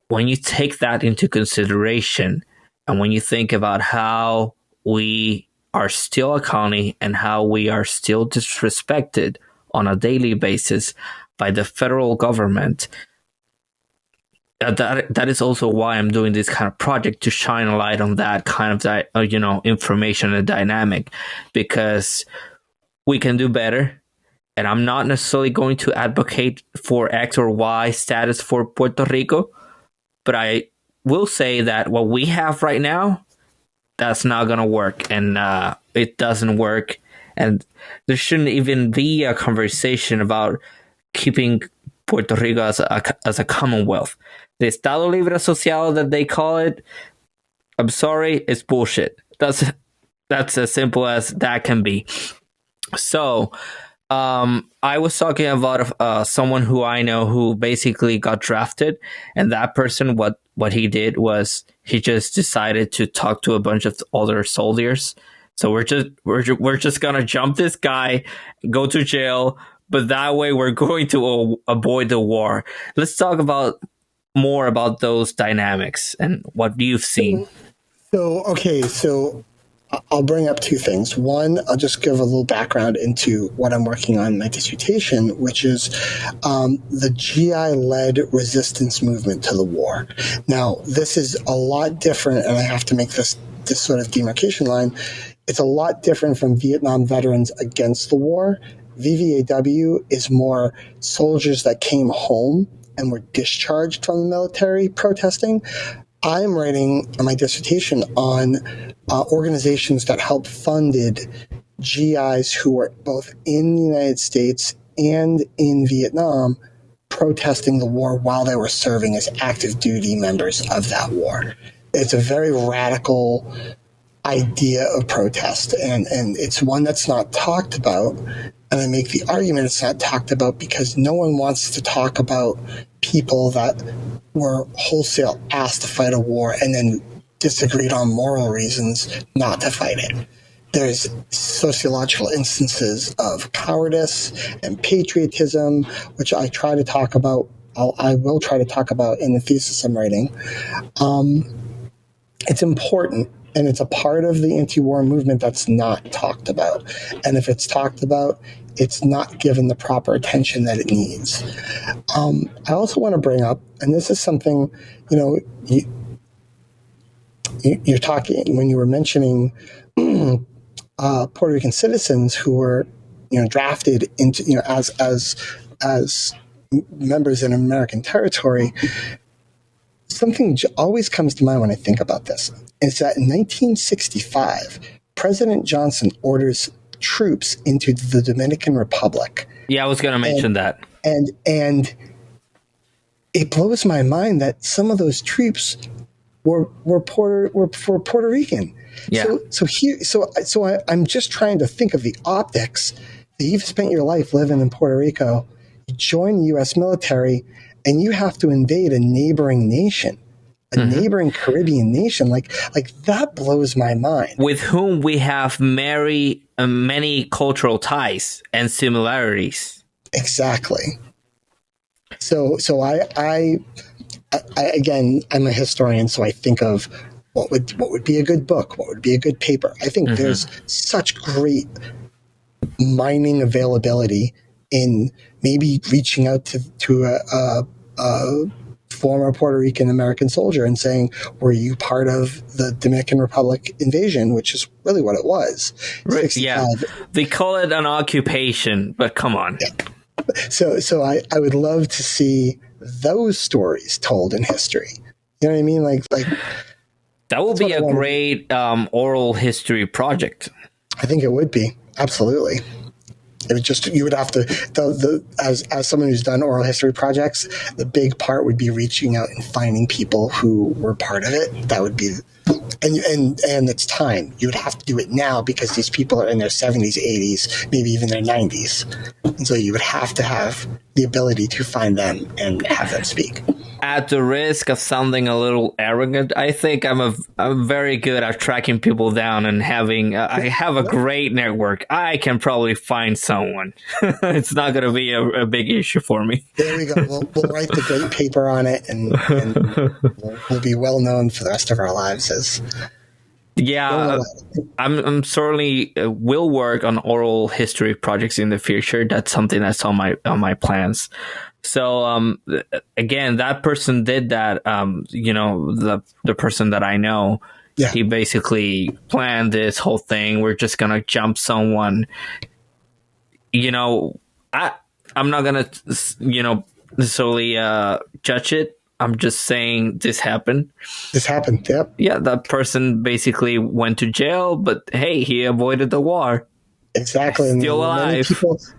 when you take that into consideration, and when you think about how we are still a colony and how we are still disrespected on a daily basis by the federal government, that is also why I'm doing this kind of project, to shine a light on that kind of information and dynamic, because we can do better. And I'm not necessarily going to advocate for X or Y status for Puerto Rico, but I will say that what we have right now, that's not going to work, and it doesn't work. And there shouldn't even be a conversation about keeping Puerto Rico as a commonwealth. The Estado Libre Asociado that they call it, I'm sorry, it's bullshit. That's as simple as that can be. So, I was talking about someone who I know who basically got drafted, and that person, what he did was he just decided to talk to a bunch of other soldiers. So we're just gonna jump this guy, go to jail, but that way we're going to avoid the war. Let's talk more about those dynamics and what you've seen. So I'll bring up two things. One, I'll just give a little background into what I'm working on in my dissertation, which is the GI-led resistance movement to the war. Now, this is a lot different, and I have to make this sort of demarcation line. It's a lot different from Vietnam veterans against the war. VVAW is more soldiers that came home and were discharged from the military protesting. I'm writing my dissertation on organizations that helped funded GIs who were both in the United States and in Vietnam protesting the war while they were serving as active duty members of that war. It's a very radical idea of protest, and it's one that's not talked about. And I make the argument it's not talked about because no one wants to talk about people that were wholesale asked to fight a war and then disagreed on moral reasons not to fight it. There's sociological instances of cowardice and patriotism, which I try to talk about. I will try to talk about in the thesis I'm writing. It's important, and it's a part of the anti-war movement that's not talked about. And if it's talked about, it's not given the proper attention that it needs. I also want to bring up, and this is something, you're talking, when you were mentioning Puerto Rican citizens who were, drafted into, as members in American territory, something always comes to mind when I think about this is that in 1965, President Johnson orders troops into the Dominican Republic. Yeah, I was going to mention that. And it blows my mind that some of those troops were Puerto Rican. Yeah. I'm just trying to think of the optics that you've spent your life living in Puerto Rico. You join the U.S. military, and you have to invade a neighboring nation, a neighboring Caribbean nation. Like that blows my mind. With whom we have many cultural ties and similarities. Exactly. So I again, I'm a historian, so I think of what would be a good book, what would be a good paper. I think there's such great mining availability in maybe reaching out to a former Puerto Rican American soldier and saying, were you part of the Dominican Republic invasion, which is really what it was. Right. Yeah. They call it an occupation, but come on. Yeah. So I would love to see those stories told in history. You know what I mean? Like that would be a great oral history project. I think it would be. Absolutely. It would just, you would have to, as someone who's done oral history projects, the big part would be reaching out and finding people who were part of it. That would be, and it's time. You would have to do it now because these people are in their 70s, 80s, maybe even their 90s. And so you would have to have the ability to find them and have them speak. At the risk of sounding a little arrogant, I think I'm very good at tracking people down and I have a great network. I can probably find someone. It's not going to be a big issue for me. There we go. We'll write the great paper on it, and we'll be well known for the rest of our lives as. Yeah, I'm certainly will work on oral history projects in the future. That's something that's on my plans. So again, that person did that. The person that I know, he basically planned this whole thing. We're just gonna jump someone. I'm not gonna necessarily judge it. I'm just saying this happened. This happened, yep. Yeah, that person basically went to jail, but hey, he avoided the war. Exactly. Still alive.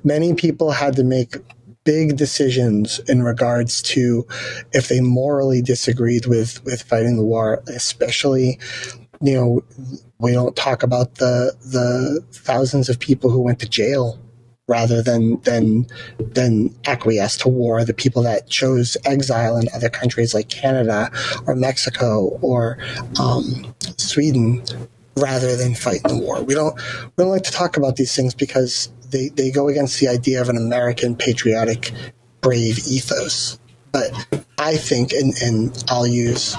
Many people had to make big decisions in regards to if they morally disagreed with fighting the war, especially, we don't talk about the thousands of people who went to jail rather than acquiesce to war, the people that chose exile in other countries like Canada or Mexico or Sweden rather than fight the war. We don't like to talk about these things because they go against the idea of an American patriotic brave ethos. But I think, and I'll use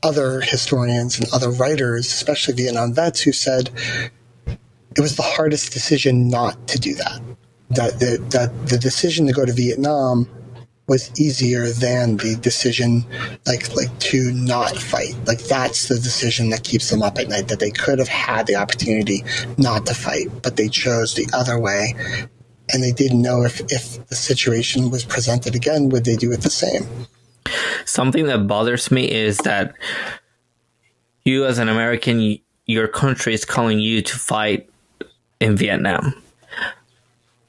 other historians and other writers, especially Vietnam vets, who said it was the hardest decision not to do that. That the decision to go to Vietnam was easier than the decision like to not fight. Like that's the decision that keeps them up at night, that they could have had the opportunity not to fight, but they chose the other way. And they didn't know if the situation was presented again, would they do it the same? Something that bothers me is that you as an American, your country is calling you to fight in Vietnam.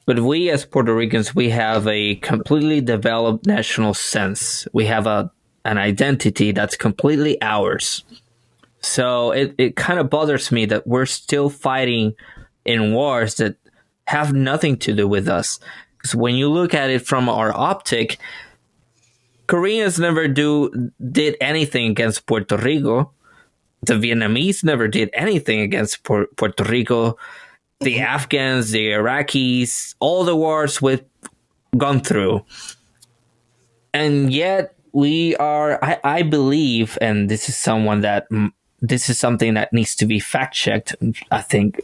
But we as Puerto Ricans, we have a completely developed national sense. We have an identity that's completely ours. So it kind of bothers me that we're still fighting in wars that have nothing to do with us. Because when you look at it from our optic, Koreans never did anything against Puerto Rico. The Vietnamese never did anything against Puerto Rico. The Afghans, the Iraqis, all the wars we've gone through. And yet we are, I believe, and this is something that needs to be fact checked. I think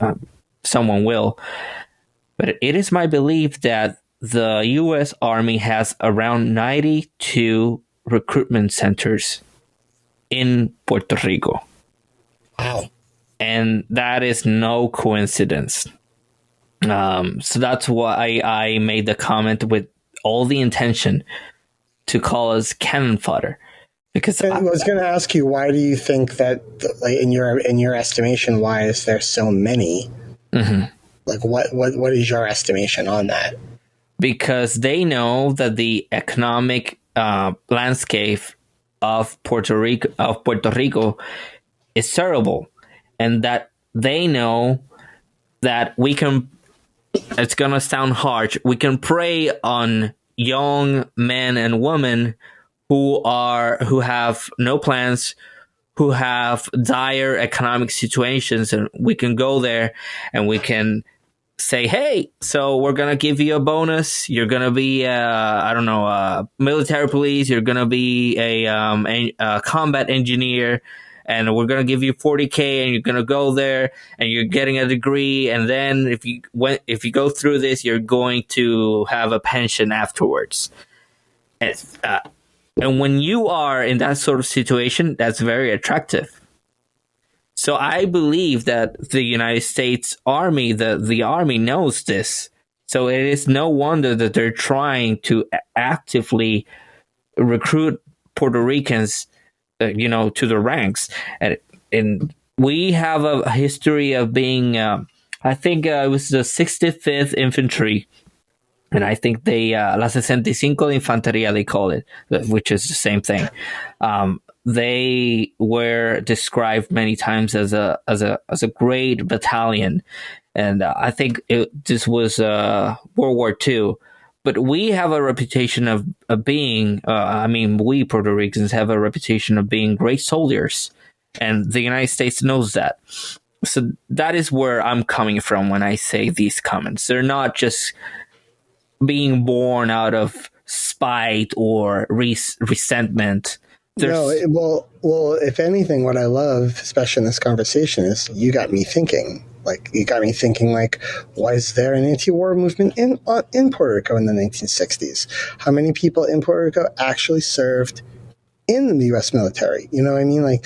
someone will. But it is my belief that the U.S. Army has around 92 recruitment centers in Puerto Rico. Wow. And that is no coincidence. So that's why I made the comment with all the intention to call us cannon fodder. Because I was going to ask you, why do you think that, like, in your estimation, why is there so many? Mm-hmm. Like, what is your estimation on that? Because they know that the economic landscape of Puerto Rico is terrible, and that they know that we can. It's gonna sound harsh. We can prey on young men and women who have no plans, who have dire economic situations, and we can go there and we can say, hey, so we're gonna give you a bonus. You're gonna be, I don't know, military police. You're gonna be a combat engineer, and we're gonna give you 40K, and you're gonna go there, and you're getting a degree, and then if you go through this, you're going to have a pension afterwards. And when you are in that sort of situation, that's very attractive. So I believe that the United States Army, the Army knows this. So it is no wonder that they're trying to actively recruit Puerto Ricans, to the ranks. And we have a history of being, I think it was the 65th Infantry. And I think they, La 65 de Infantería, they call it, which is the same thing. They were described many times as a great battalion, and I think this was World War II. But we have a reputation of being, we Puerto Ricans have a reputation of being great soldiers, and the United States knows that. So that is where I'm coming from when I say these comments. They're not just being born out of spite or resentment. No, well, if anything, what I love, especially in this conversation, is you got me thinking. Like, was there an anti-war movement in Puerto Rico in the 1960s? How many people in Puerto Rico actually served in the U.S. military? You know what I mean? Like,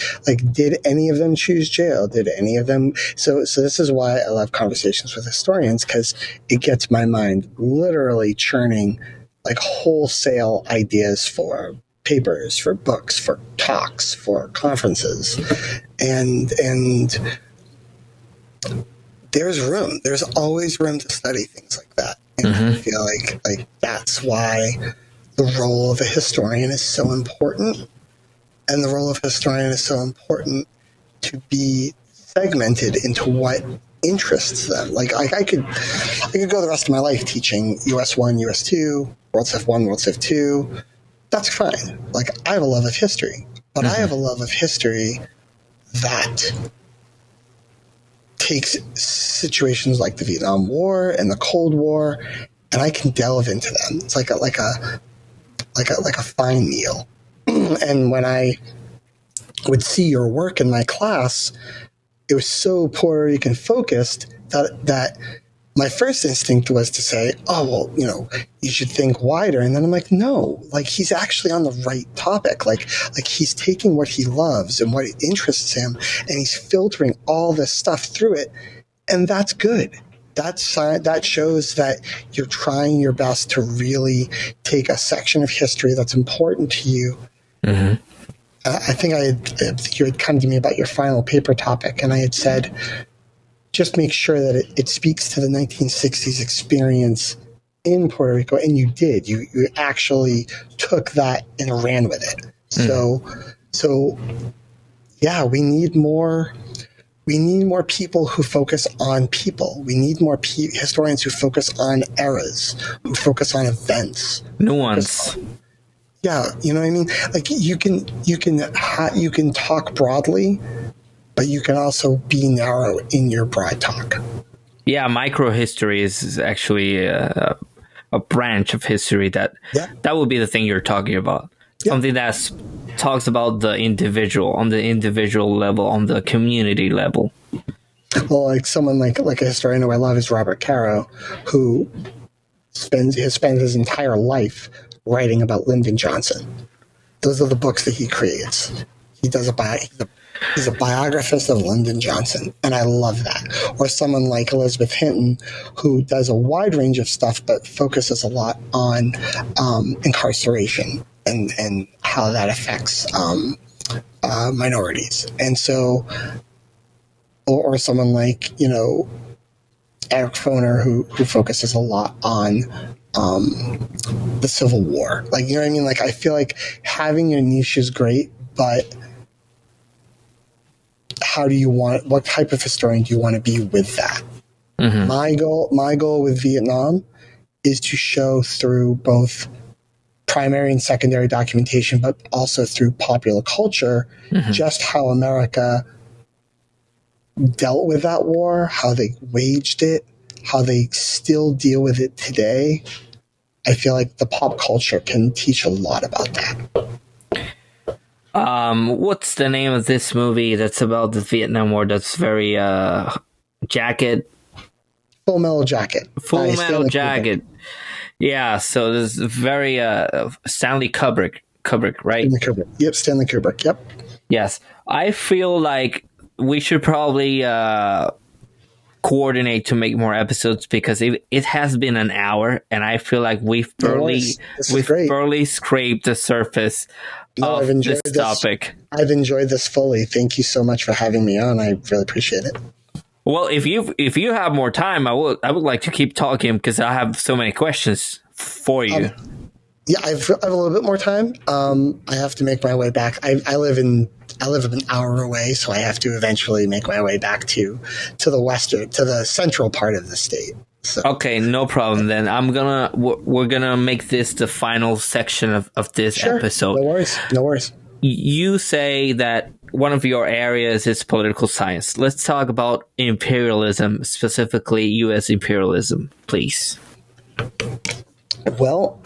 did any of them choose jail? Did any of them? So this is why I love conversations with historians, because it gets my mind literally churning, like, wholesale ideas for papers, for books, for talks, for conferences, and there's always room to study things like that. And I feel like that's why the role of a historian is so important, and the role of a historian is so important to be segmented into what interests them. Like I could go the rest of my life teaching US 1, US 2, World Civ 1, World Civ 2. That's fine. Like, I have a love of history, but I have a love of history that takes situations like the Vietnam War and the Cold War, and I can delve into them. It's like a fine meal. And when I would see your work in my class, it was so Puerto Rican focused that my first instinct was to say, oh, well, you should think wider. And then I'm like, no, like, he's actually on the right topic. Like he's taking what he loves and what interests him, and he's filtering all this stuff through it. And that's good. That shows that you're trying your best to really take a section of history that's important to you. Mm-hmm. I think you had come to me about your final paper topic, and I had said, just make sure that it speaks to the 1960s experience in Puerto Rico. And you did. You actually took that and ran with it. So yeah, we need more people who focus on people. We need more historians who focus on eras, who focus on events. Nuance. Yeah, you know what I mean? Like, you can talk broadly, but you can also be narrow in your broad talk. Yeah, microhistory is actually a branch of history that would be the thing you're talking about. Yeah. Something that talks about the individual, on the individual level, on the community level. Well, like someone like a historian who I love is Robert Caro, who has spent his entire life writing about Lyndon Johnson. Those are the books that he creates. He does he's a biographist of Lyndon Johnson, and I love that. Or someone like Elizabeth Hinton, who does a wide range of stuff, but focuses a lot on incarceration and how that affects minorities. And so, or someone like, Eric Foner, who focuses a lot on the Civil War. Like, you know what I mean? Like, I feel like having your niche is great, but what type of historian do you want to be with that? Mm-hmm. My goal with Vietnam is to show through both primary and secondary documentation, but also through popular culture, just how America dealt with that war, how they waged it, how they still deal with it today. I feel like the pop culture can teach a lot about that. What's the name of this movie that's about the Vietnam War? That's very Jacket. Full Metal Jacket. Full Metal Jacket. Yeah, so this is very Stanley Kubrick, right? Stanley Kubrick. Yep, Stanley Kubrick. Yep. Yes, I feel like we should probably coordinate to make more episodes because it has been an hour, and I feel like we've barely scraped the surface of this topic. I've enjoyed this fully. Thank you so much for having me on. I really appreciate it. Well, if you have more time, I would like to keep talking because I have so many questions for you. Yeah, I have a little bit more time. I have to make my way back. I live an hour away, so I have to eventually make my way back to the central part of the state. So. Okay, no problem then. We're gonna make this the final section of this episode. No worries. You say that one of your areas is political science. Let's talk about imperialism, specifically U.S. imperialism, please. Well,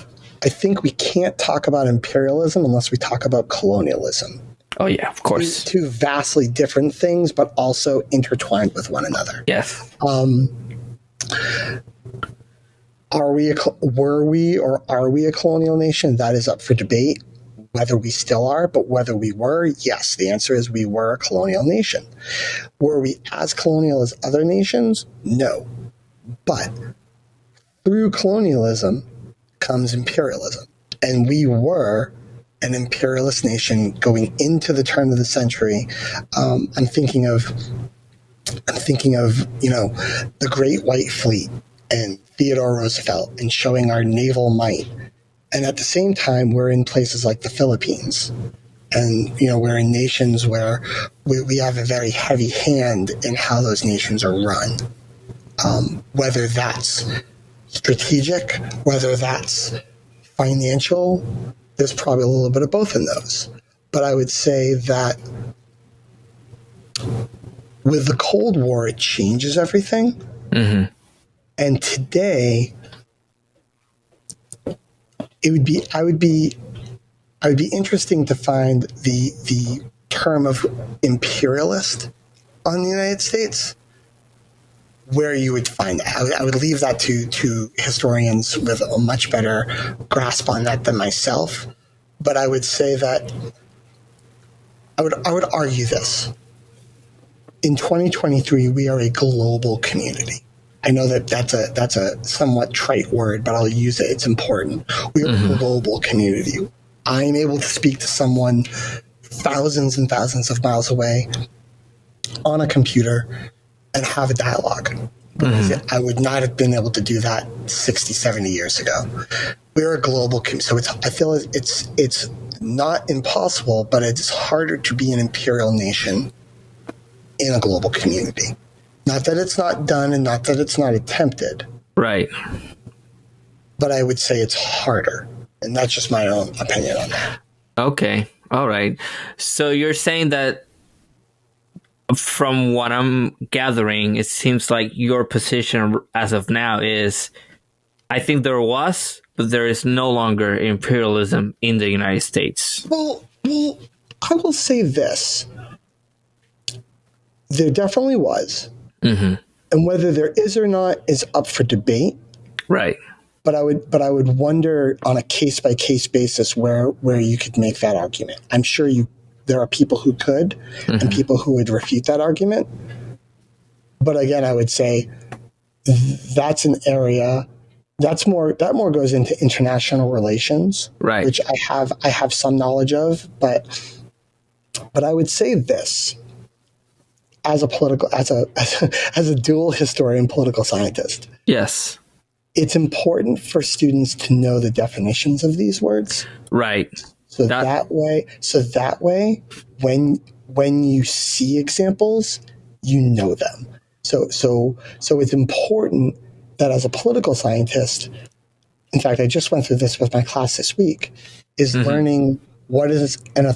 I think we can't talk about imperialism unless we talk about colonialism. Oh, yeah, of course. Two vastly different things, but also intertwined with one another. Yes. Are we a colonial nation? That is up for debate. Whether we still are, but whether we were, yes, the answer is we were a colonial nation. Were we as colonial as other nations? No. But through colonialism comes imperialism. And we were an imperialist nation going into the turn of the century. I'm thinking of, the Great White Fleet and Theodore Roosevelt and showing our naval might. And at the same time, we're in places like the Philippines. And, we're in nations where we have a very heavy hand in how those nations are run. Whether that's strategic, whether that's financial, there's probably a little bit of both in those. But I would say that with the Cold War, it changes everything. Mm-hmm. And today, I would be interesting to find the term of imperialist on the United States, where you would find that. I would leave that to historians with a much better grasp on that than myself. But I would say that I would argue this. In 2023, we are a global community. I know that's a somewhat trite word, but I'll use it. It's important. We're a global community. I'm able to speak to someone thousands and thousands of miles away on a computer and have a dialogue. I would not have been able to do that 60, 70 years ago. We're a global community. So I feel it's not impossible, but it's harder to be an imperial nation in a global community. Not that it's not done and not that it's not attempted. Right. But I would say it's harder. And that's just my own opinion on that. Okay. All right. So you're saying that from what I'm gathering, it seems like your position as of now is, I think there was, but there is no longer imperialism in the United States. Well, I will say this. There definitely was. Mm-hmm. And whether there is or not is up for debate. Right. But I would wonder on a case by case basis where you could make that argument. I'm sure there are people who could and people who would refute that argument. But again, I would say that's an area that more goes into international relations, right? Which I have some knowledge of, but I would say this. As a dual historian, political scientist. Yes. it's important for students to know the definitions of these words. Right. So that way, when you see examples, you know them. So it's important that as a political scientist, in fact, I just went through this with my class this week, is learning what is an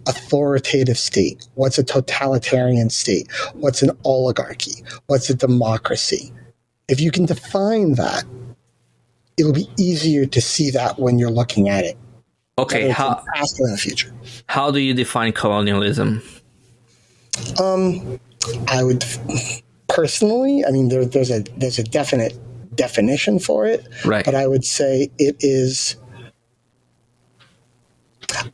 authoritative state, what's a totalitarian state, what's an oligarchy, what's a democracy. If you can define that, it'll be easier to see that when you're looking at it. Okay, past or in the future. How do you define colonialism? I would personally, I mean, there's a definite definition for it, right? But I would say it is.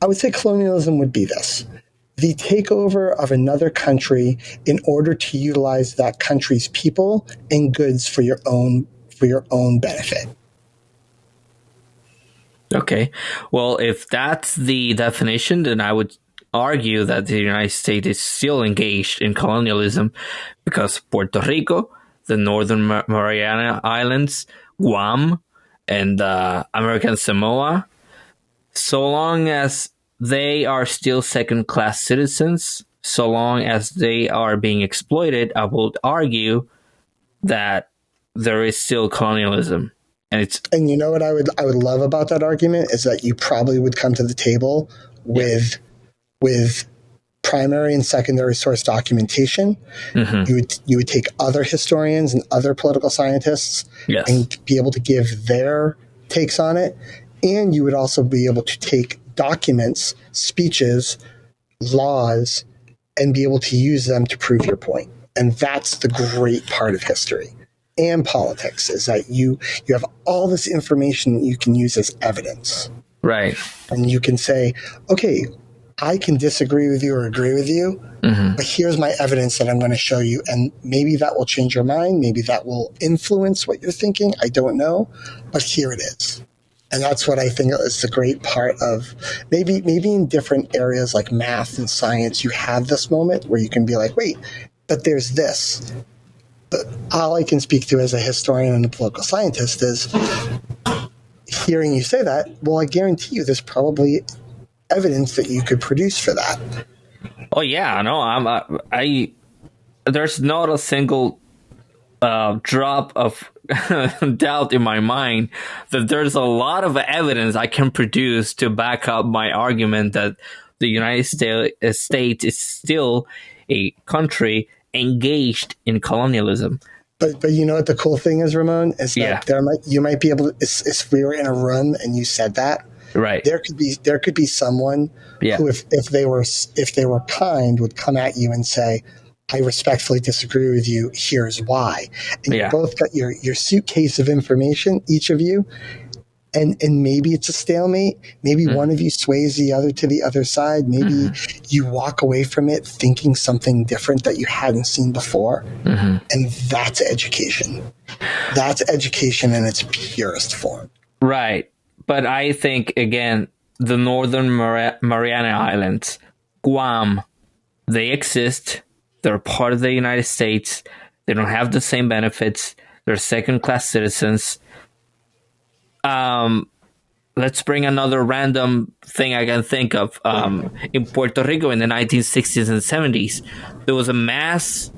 I would say colonialism would be this: the takeover of another country in order to utilize that country's people and goods for your own benefit. Okay. Well, if that's the definition, then I would argue that the United States is still engaged in colonialism because Puerto Rico, the Northern Mariana Islands, Guam, and American Samoa, so long as they are still second-class citizens, so long as they are being exploited, I would argue that there is still colonialism. And you know what I would love about that argument is that you probably would come to the table with primary and secondary source documentation. You would take other historians and other political scientists and be able to give their takes on it, and you would also be able to take documents, speeches, laws, and be able to use them to prove your point. And that's the great part of history and politics, is that you have all this information that you can use as evidence. Right. And you can say, okay, I can disagree with you or agree with you, but here's my evidence that I'm going to show you. And maybe that will change your mind. Maybe that will influence what you're thinking. I don't know, but here it is. And that's what I think is the great part of maybe in different areas like math and science, you have this moment where you can be like, wait, but there's this. But all I can speak to as a historian and a political scientist is hearing you say that, well, I guarantee you there's probably evidence that you could produce for that. Oh yeah, no, there's not a single drop of doubt in my mind that there's a lot of evidence I can produce to back up my argument that the United States is still a country engaged in colonialism. But you know what the cool thing is, Ramon, is that you might be able to, if we were in a room and you said that, right, there could be someone who, if they were kind, would come at you and say, I respectfully disagree with you, here's why. And you both got your suitcase of information, each of you, and maybe it's a stalemate. Maybe one of you sways the other to the other side. Maybe you walk away from it thinking something different that you hadn't seen before. And that's education. That's education in its purest form. Right. But I think, again, the Northern Mariana Islands, Guam, they exist. They're part of the United States. They don't have the same benefits. They're second-class citizens. Let's bring another random thing I can think of. In Puerto Rico in the 1960s and 70s, there was a mass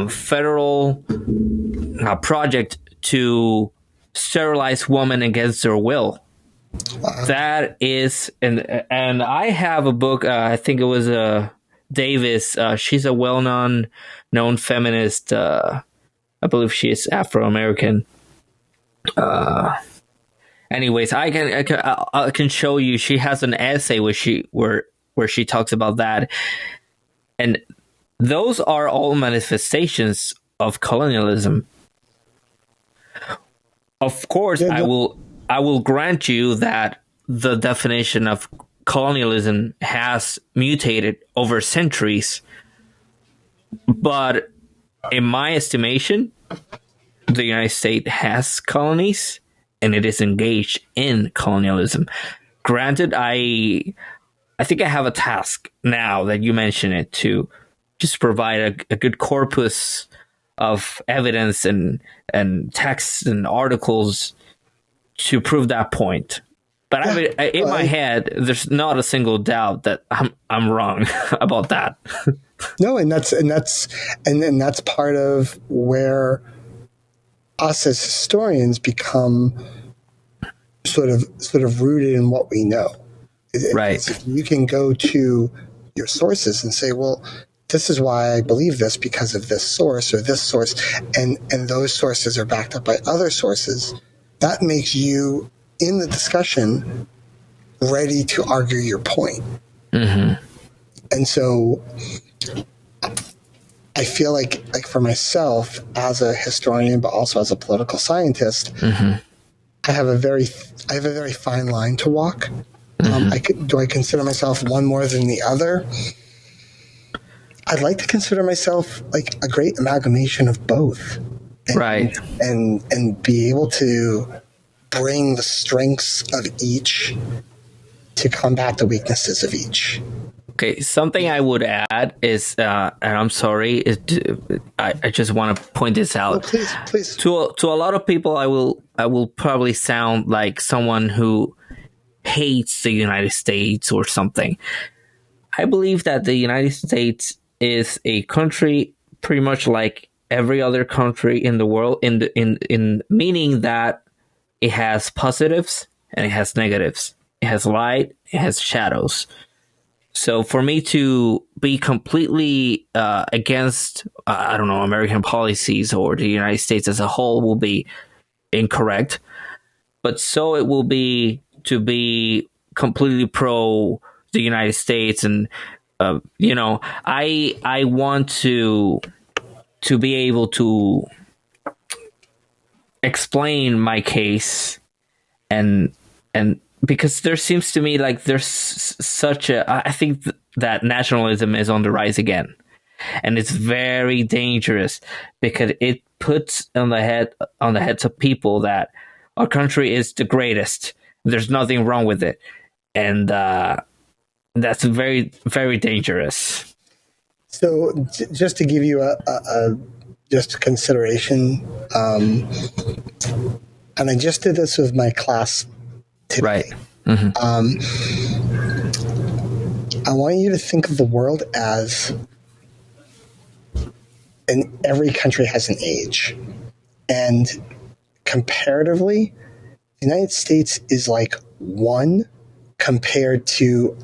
federal project to sterilize women against their will. That is, and I have a book. I think it was Davis. She's a well-known feminist. I believe she is Afro-American. Anyways, I can show you. She has an essay where she talks about that, and those are all manifestations of colonialism. Of course, I will grant you that the definition of colonialism has mutated over centuries, but in my estimation, the United States has colonies and it is engaged in colonialism. Granted, I think I have a task now that you mention it to just provide a good corpus of evidence and texts and articles to prove that point. But in my head, there's not a single doubt that I'm wrong about that. No, and that's part of where us as historians become sort of rooted in what we know. Right. If you can go to your sources and say, well, this is why I believe this because of this source or this source, and those sources are backed up by other sources, that makes you, in the discussion, ready to argue your point. Mm-hmm. And so I feel like for myself as a historian, but also as a political scientist, mm-hmm. I have a very fine line to walk. Mm-hmm. Do I consider myself one more than the other? I'd like to consider myself like a great amalgamation of both. Right. And be able to bring the strengths of each to combat the weaknesses of each. Okay, something I would add is, and I'm sorry, I just want to point this out. Oh, please. To a lot of people, I will probably sound like someone who hates the United States or something. I believe that the United States is a country pretty much like every other country in the world, in meaning that it has positives and it has negatives. It has light, it has shadows. So for me to be completely against, I don't know, American policies or the United States as a whole will be incorrect. But so it will be to be completely pro the United States. And, I want to be able to explain my case and because there seems to me like there's such I think that nationalism is on the rise again, and it's very dangerous because it puts on the heads of people that our country is the greatest. There's nothing wrong with it, and that's very, very dangerous. So just to give you a just consideration, and I just did this with my class today. Right. Mm-hmm. I want you to think of the world as, and every country has an age, and comparatively, the United States is like one compared to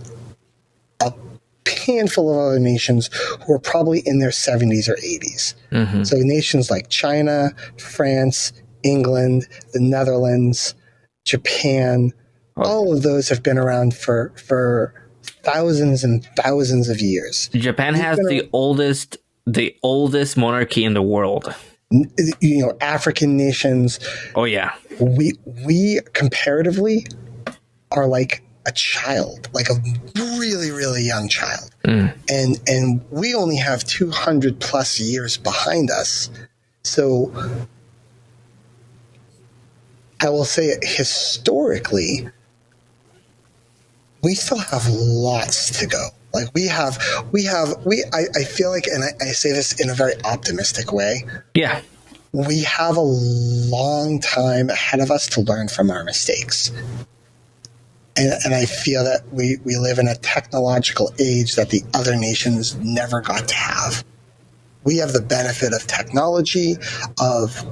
a handful of other nations who are probably in their 70s or 80s. Mm-hmm. So nations like China, France, England, the Netherlands, Japan, all of those have been around for thousands and thousands of years. Japan has the oldest monarchy in the world. African nations. Oh yeah. We comparatively are like a child, like a really, really young child. And we only have 200 plus years behind us. So I will say it, historically, we still have lots to go. Like I feel like, and I say this in a very optimistic way. Yeah. We have a long time ahead of us to learn from our mistakes. And I feel that we live in a technological age that the other nations never got to have. We have the benefit of technology, of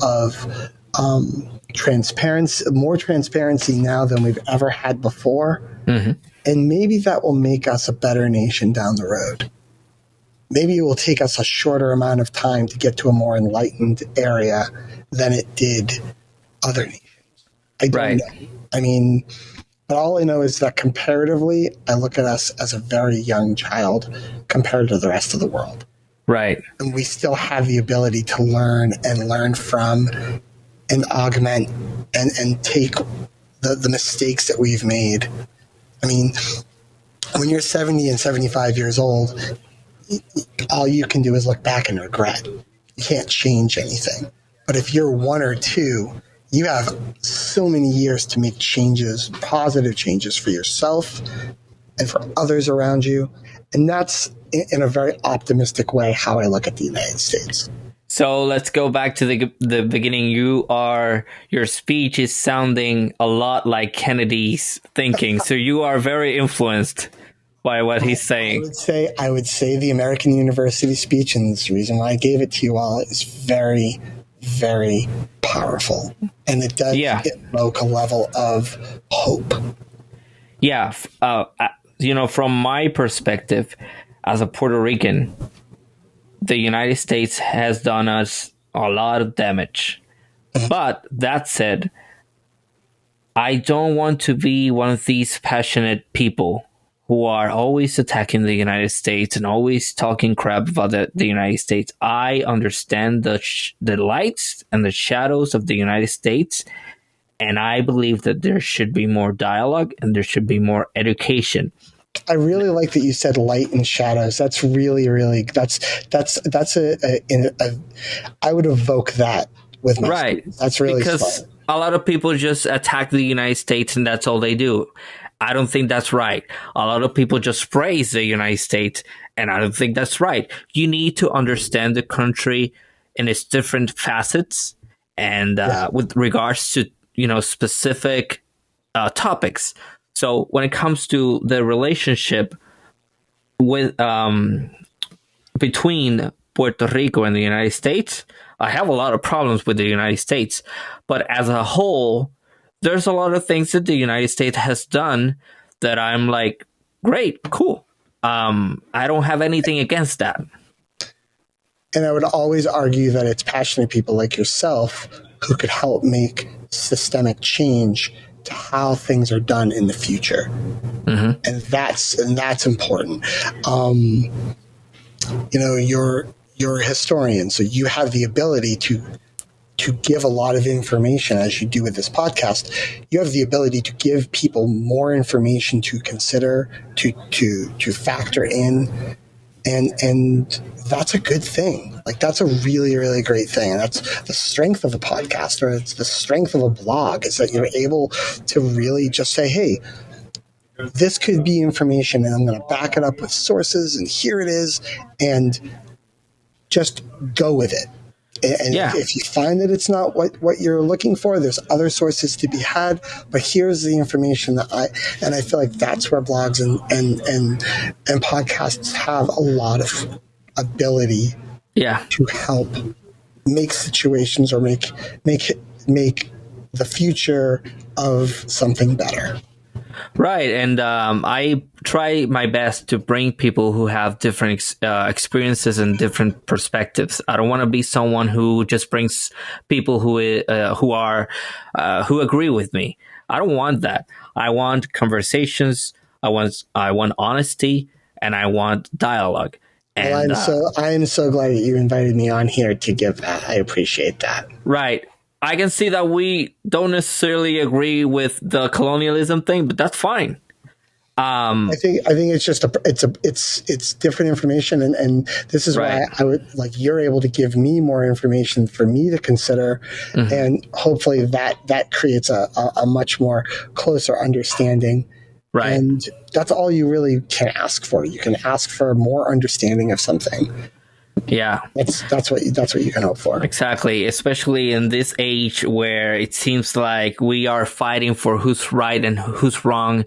transparency, more transparency now than we've ever had before. Mm-hmm. And maybe that will make us a better nation down the road. Maybe it will take us a shorter amount of time to get to a more enlightened area than it did other nations. I don't know. I mean, but all I know is that comparatively, I look at us as a very young child compared to the rest of the world. Right. And we still have the ability to learn from and augment and take the mistakes that we've made. I mean, when you're 70 and 75 years old, all you can do is look back and regret. You can't change anything. But if you're one or two, you have so many years to make changes, positive changes for yourself and for others around you. And that's, in a very optimistic way, how I look at the United States. So let's go back to the beginning. Your speech is sounding a lot like Kennedy's thinking. So you are very influenced by what he's saying. I would say the American University speech, and the reason why I gave it to you all, is very, very powerful, and it does evoke a level of hope. Yeah, from my perspective, as a Puerto Rican, the United States has done us a lot of damage. But that said, I don't want to be one of these passionate people who are always attacking the United States and always talking crap about the United States. I understand the lights and the shadows of the United States, and I believe that there should be more dialogue and there should be more education. I really like that you said light and shadows. That's really, really, I would evoke that with my students. That's really because smart. A lot of people just attack the United States and that's all they do. I don't think that's right. A lot of people just praise the United States, and I don't think that's right. You need to understand the country in its different facets and with regards to specific topics. So when it comes to the relationship with between Puerto Rico and the United States, I have a lot of problems with the United States. But as a whole, there's a lot of things that the United States has done that I'm like, great, cool. I don't have anything against that. And I would always argue that it's passionate people like yourself who could help make systemic change to how things are done in the future. Mm-hmm. And that's important. You're a historian, so you have the ability to give a lot of information, as you do with this podcast. You have the ability to give people more information to consider, to factor in, and that's a good thing. Like, that's a really, really great thing. And that's the strength of a podcast, or it's the strength of a blog, is that you're able to really just say, hey, this could be information, and I'm going to back it up with sources, and here it is, and just go with it. And if you find that it's not what you're looking for, there's other sources to be had. But here's the information that I feel like that's where blogs and podcasts have a lot of ability to help make situations or make the future of something better. Right, and I try my best to bring people who have different experiences and different perspectives. I don't want to be someone who just brings people who agree with me. I don't want that. I want conversations. I want honesty, and I want dialogue. And I am so glad that you invited me on here to give that. I appreciate that. Right. I can see that we don't necessarily agree with the colonialism thing, but that's fine. I think it's just it's different information, and this is why I would like you're able to give me more information for me to consider, and hopefully that creates a much more closer understanding. Right, and that's all you really can ask for. You can ask for more understanding of something. Yeah, that's what you can hope for. Exactly, especially in this age where it seems like we are fighting for who's right and who's wrong,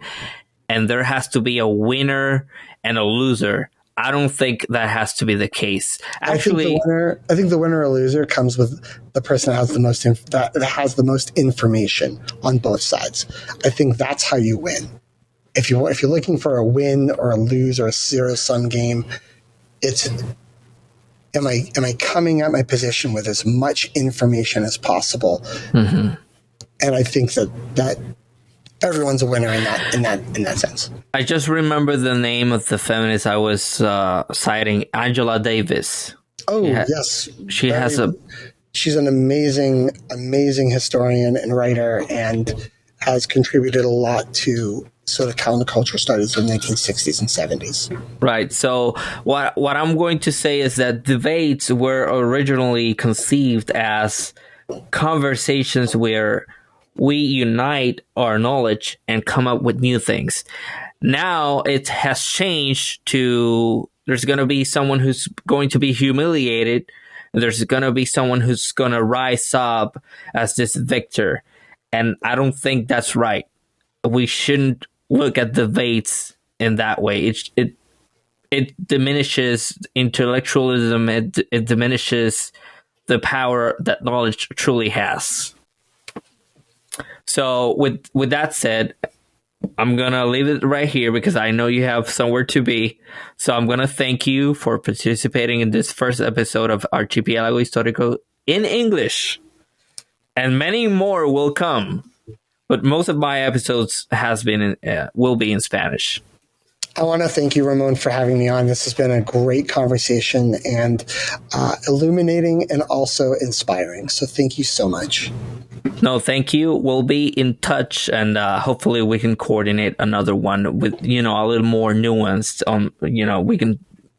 and there has to be a winner and a loser. I don't think that has to be the case. Actually, I think the winner or loser comes with the person that has the most that has the most information on both sides. I think that's how you win. If you're looking for a win or a lose or a zero-sum game, it's am I coming at my position with as much information as possible? Mm-hmm. And I think that everyone's a winner in that sense. I just remember the name of the feminist I was citing, Angela Davis. Oh, yes. She's an amazing historian and writer, and has contributed a lot to sort of counterculture studies in the 1960s and 70s. Right. So what I'm going to say is that debates were originally conceived as conversations where we unite our knowledge and come up with new things. Now it has changed to there's going to be someone who's going to be humiliated There's going to be someone who's going to rise up as this victor. And I don't think that's right. We shouldn't look at debates in that way. It diminishes intellectualism. It diminishes the power that knowledge truly has. So with that said, I'm going to leave it right here because I know you have somewhere to be. So I'm going to thank you for participating in this first episode of Archipiélago Histórico in English. And many more will come. But most of my episodes will be in Spanish. I want to thank you, Ramon, for having me on. This has been a great conversation and illuminating and also inspiring. So thank you so much. No, thank you. We'll be in touch, and hopefully we can coordinate another one with, a little more nuanced. We can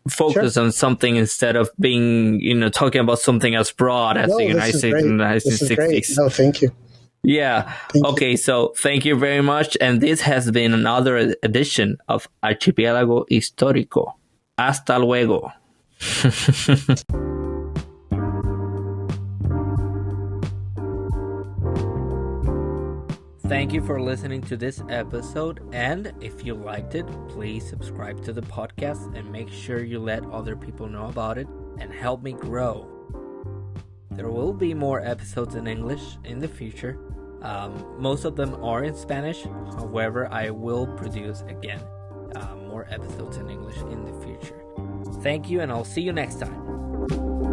focus on something instead of being, talking about something as broad as the United States in the 1960s. No, thank you. Yeah. Okay. So thank you very much. And this has been another edition of Archipiélago Histórico. Hasta luego. Thank you for listening to this episode. And if you liked it, please subscribe to the podcast and make sure you let other people know about it and help me grow. There will be more episodes in English in the future. Most of them are in Spanish. However, I will produce again more episodes in English in the future. Thank you, and I'll see you next time.